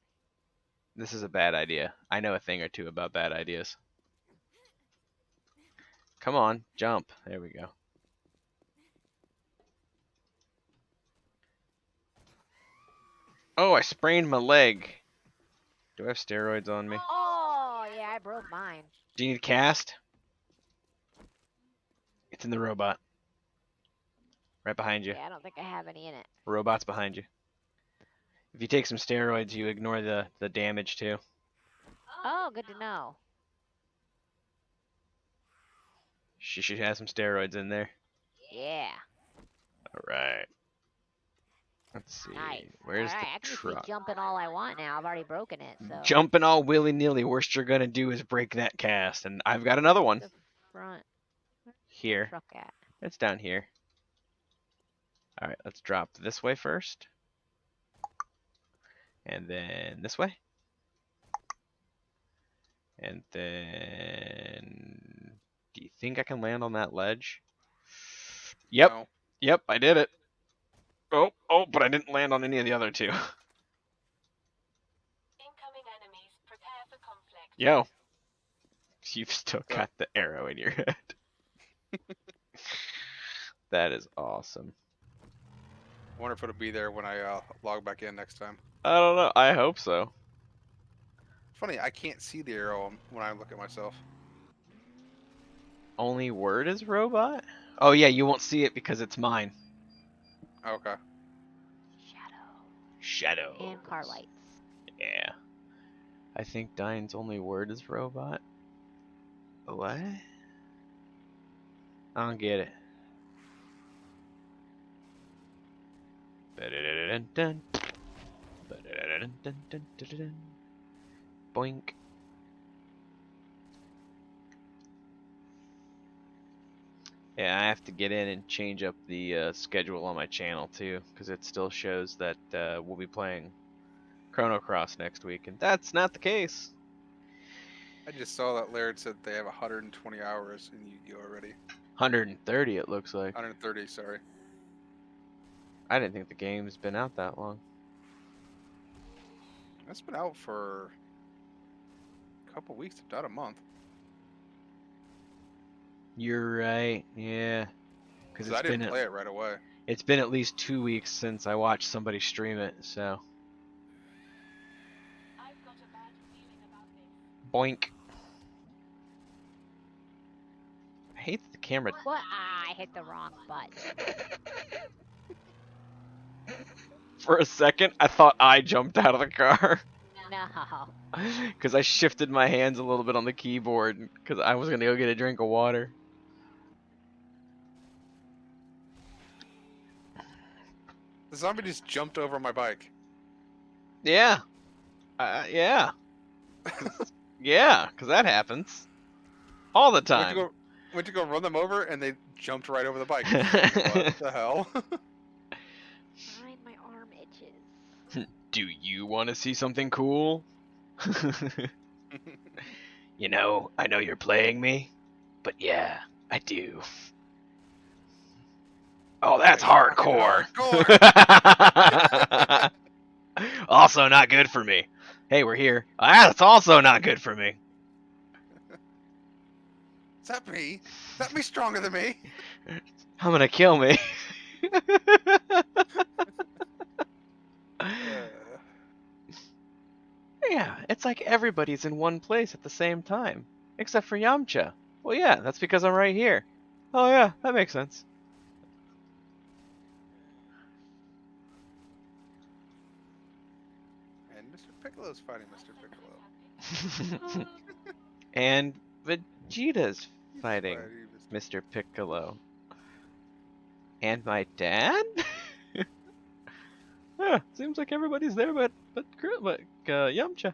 This is a bad idea. I know a thing or two about bad ideas. Come on, jump. There we go. Oh, I sprained my leg. Do I have steroids on me? Oh, yeah, I broke mine. Do you need a cast? It's in the robot. Right behind you. Yeah, I don't think I have any in it. Robot's behind you. If you take some steroids, you ignore the damage too. Oh, good to know. She should have some steroids in there. Yeah. Alright. Let's see. Nice. Where's Alright, the I can just truck? keep jumping all I want now. I've already broken it, so. Jumping all willy-nilly. Worst you're gonna do is break that cast. And I've got another one. The front Here. truck at. It's down here. Alright, let's drop this way first. And then this way. And then... Do you think I can land on that ledge? Yep. No. Yep, I did it. Oh, but I didn't land on any of the other two. Incoming enemies. Prepare for conflict. Yo. You've still got the arrow in your head. That is awesome. I wonder if it'll be there when I log back in next time. I don't know. I hope so. Funny, I can't see the arrow when I look at myself. Only word is robot? Oh yeah, you won't see it because it's mine. Okay. Shadow. And car lights. Yeah. I think Dine's only word is robot. What? I don't get it. Ba-da-da-da-dun-dun. Ba-da-da-da-dun-dun-dun-dun-dun. Boink. Yeah, I have to get in and change up the schedule on my channel too, because it still shows that we'll be playing Chrono Cross next week, and that's not the case. I just saw that Laird said they have 120 hours in Yu-Gi-Oh already. 130 it looks like. 130, sorry. I didn't think the game's been out that long. That's been out for a couple weeks, if not a month. You're right, yeah. Because 'Cause I didn't play it right away. it's been at least 2 weeks since I watched somebody stream it, so. I've got a bad feeling about this. Boink. I hate that the camera. What? Ah, I hit the wrong button. For a second, I thought I jumped out of the car. No. Because I shifted my hands a little bit on the keyboard because I was going to go get a drink of water. The zombie just jumped over my bike. Yeah. Yeah. Yeah, because that happens. All the time. Went to go run them over, and they jumped right over the bike. What the hell? Fine, my arm itches. Do you want to see something cool? You know, I know you're playing me, but yeah, I do. Oh, that's hardcore. Also not good for me. Hey, we're here. That's also not good for me. Is that me? Is that me stronger than me? I'm gonna kill me. Yeah, it's like everybody's in one place at the same time, except for Yamcha. Well, yeah, that's because I'm right here. Oh yeah, that makes sense. And Mr. Piccolo's fighting Mr. Piccolo. And Vegeta's He's fighting Mr. Mr. Piccolo. And my dad? Yeah, seems like everybody's there but Yamcha.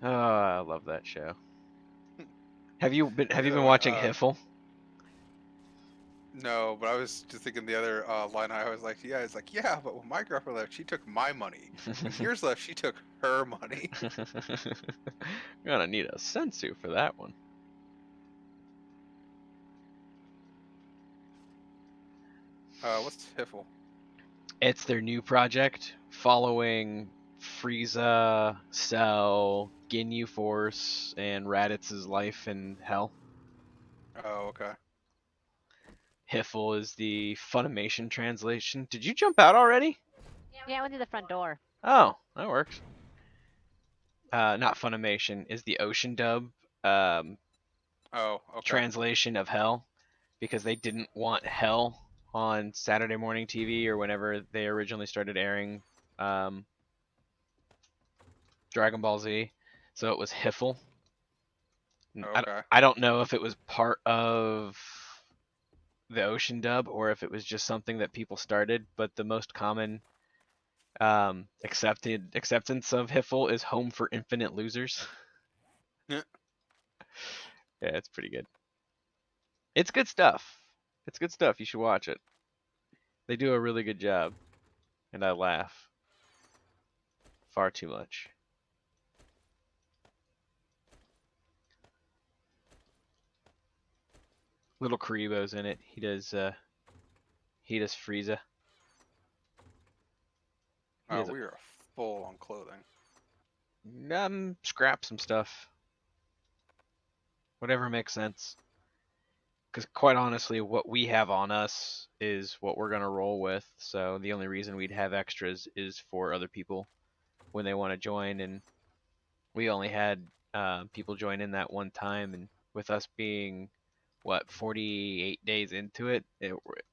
Oh, I love that show. Have you been watching Hiffle? No, but I was just thinking the other line I was like, yeah, it's like, yeah, but when my girlfriend left, she took my money. When yours left, she took her money. Gonna need a sensu for that one. What's Hiffle? It's their new project following Frieza, Cell, Ginyu Force, and Raditz's life in Hell. Oh, okay. Hiffle is the Funimation translation. Did you jump out already? Yeah, I went through the front door. Oh, that works. Not Funimation, is the Ocean Dub Oh, okay. translation of Hell, because they didn't want Hell on Saturday morning TV or whenever they originally started airing Dragon Ball Z, so it was Hiffle. Okay. I don't know if it was part of the Ocean Dub or if it was just something that people started, but the most common acceptance of Hiffle is Home for Infinite Losers. Yeah. Yeah, it's pretty good. It's good stuff. It's good stuff. You should watch it. They do a really good job, and I laugh far too much. Little Karibo's in it. He does Frieza. Oh, we are full on clothing. Scrap some stuff. Whatever makes sense. Because quite honestly, what we have on us is what we're gonna roll with. So the only reason we'd have extras is for other people when they want to join, and we only had people join in that one time, and with us being what 48 days into it,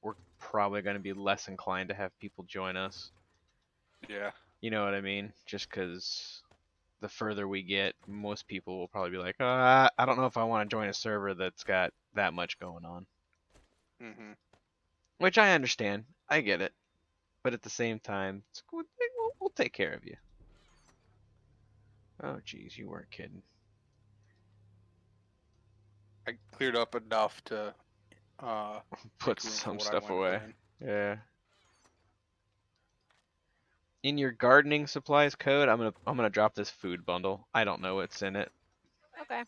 we're probably going to be less inclined to have people join us. Yeah. You know what I mean? Just because the further we get, most people will probably be like, I don't know if I want to join a server that's got that much going on. Mm-hmm. Which I understand. I get it. But at the same time, it's cool. We'll take care of you. Oh, geez, you weren't kidding. I cleared up enough to Put make room for some what I stuff wanted to put away. in. Yeah. In your gardening supplies code, I'm gonna drop this food bundle. I don't know what's in it. Okay.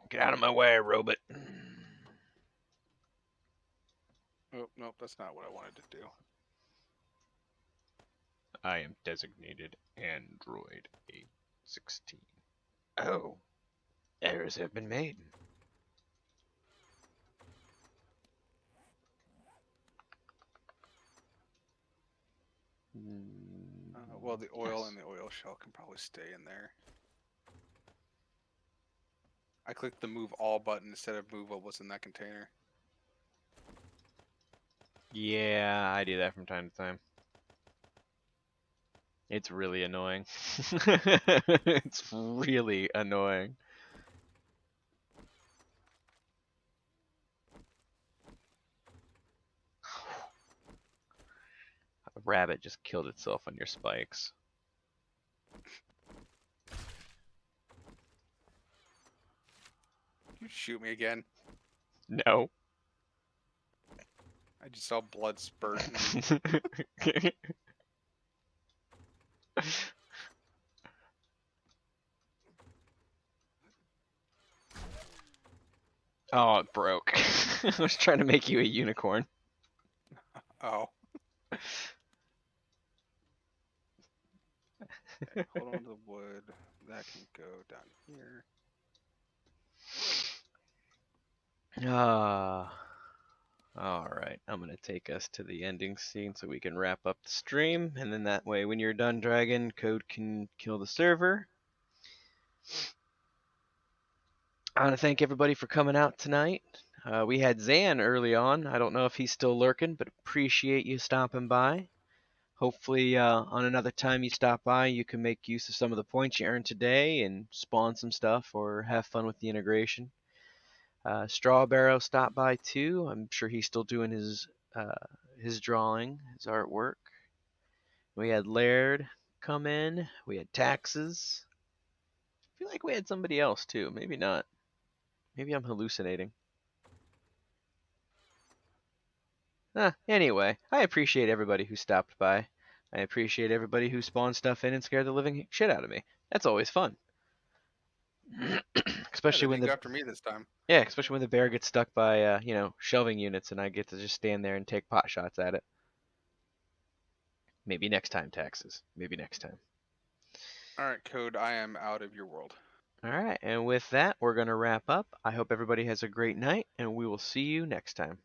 Get out of my way, robot. Oh, nope, that's not what I wanted to do. I am designated Android 816. Oh, errors have been made. Well, the oil Yes. and the oil shell can probably stay in there. I clicked the move all button instead of move what was in that container. Yeah, I do that from time to time. It's really annoying. It's really annoying. A rabbit just killed itself on your spikes. You shoot me again. No. I just saw blood spurt. Oh, it broke. I was trying to make you a unicorn. Oh. Okay, hold on to the wood. That can go down here. Ah. Alright, I'm gonna take us to the ending scene so we can wrap up the stream, and then that way when you're done, Dragon, Code can kill the server. I want to thank everybody for coming out tonight. We had Zan early on. I don't know if he's still lurking, but appreciate you stopping by. Hopefully, on another time you stop by, you can make use of some of the points you earned today and spawn some stuff or have fun with the integration. Strawbarrow stopped by too. I'm sure he's still doing his drawing, his artwork. We had Laird come in. We had Taxes. I feel like we had somebody else too. Maybe not. Maybe I'm hallucinating. Anyway, I appreciate everybody who stopped by. I appreciate everybody who spawned stuff in and scared the living shit out of me. That's always fun. Yeah, especially they when didn't go the after me this time. yeah, especially when the bear gets stuck by shelving units and I get to just stand there and take pot shots at it. Maybe next time, Taxes. Maybe next time. Alright, Code, I am out of your world. All right, and with that, we're going to wrap up. I hope everybody has a great night, and we will see you next time.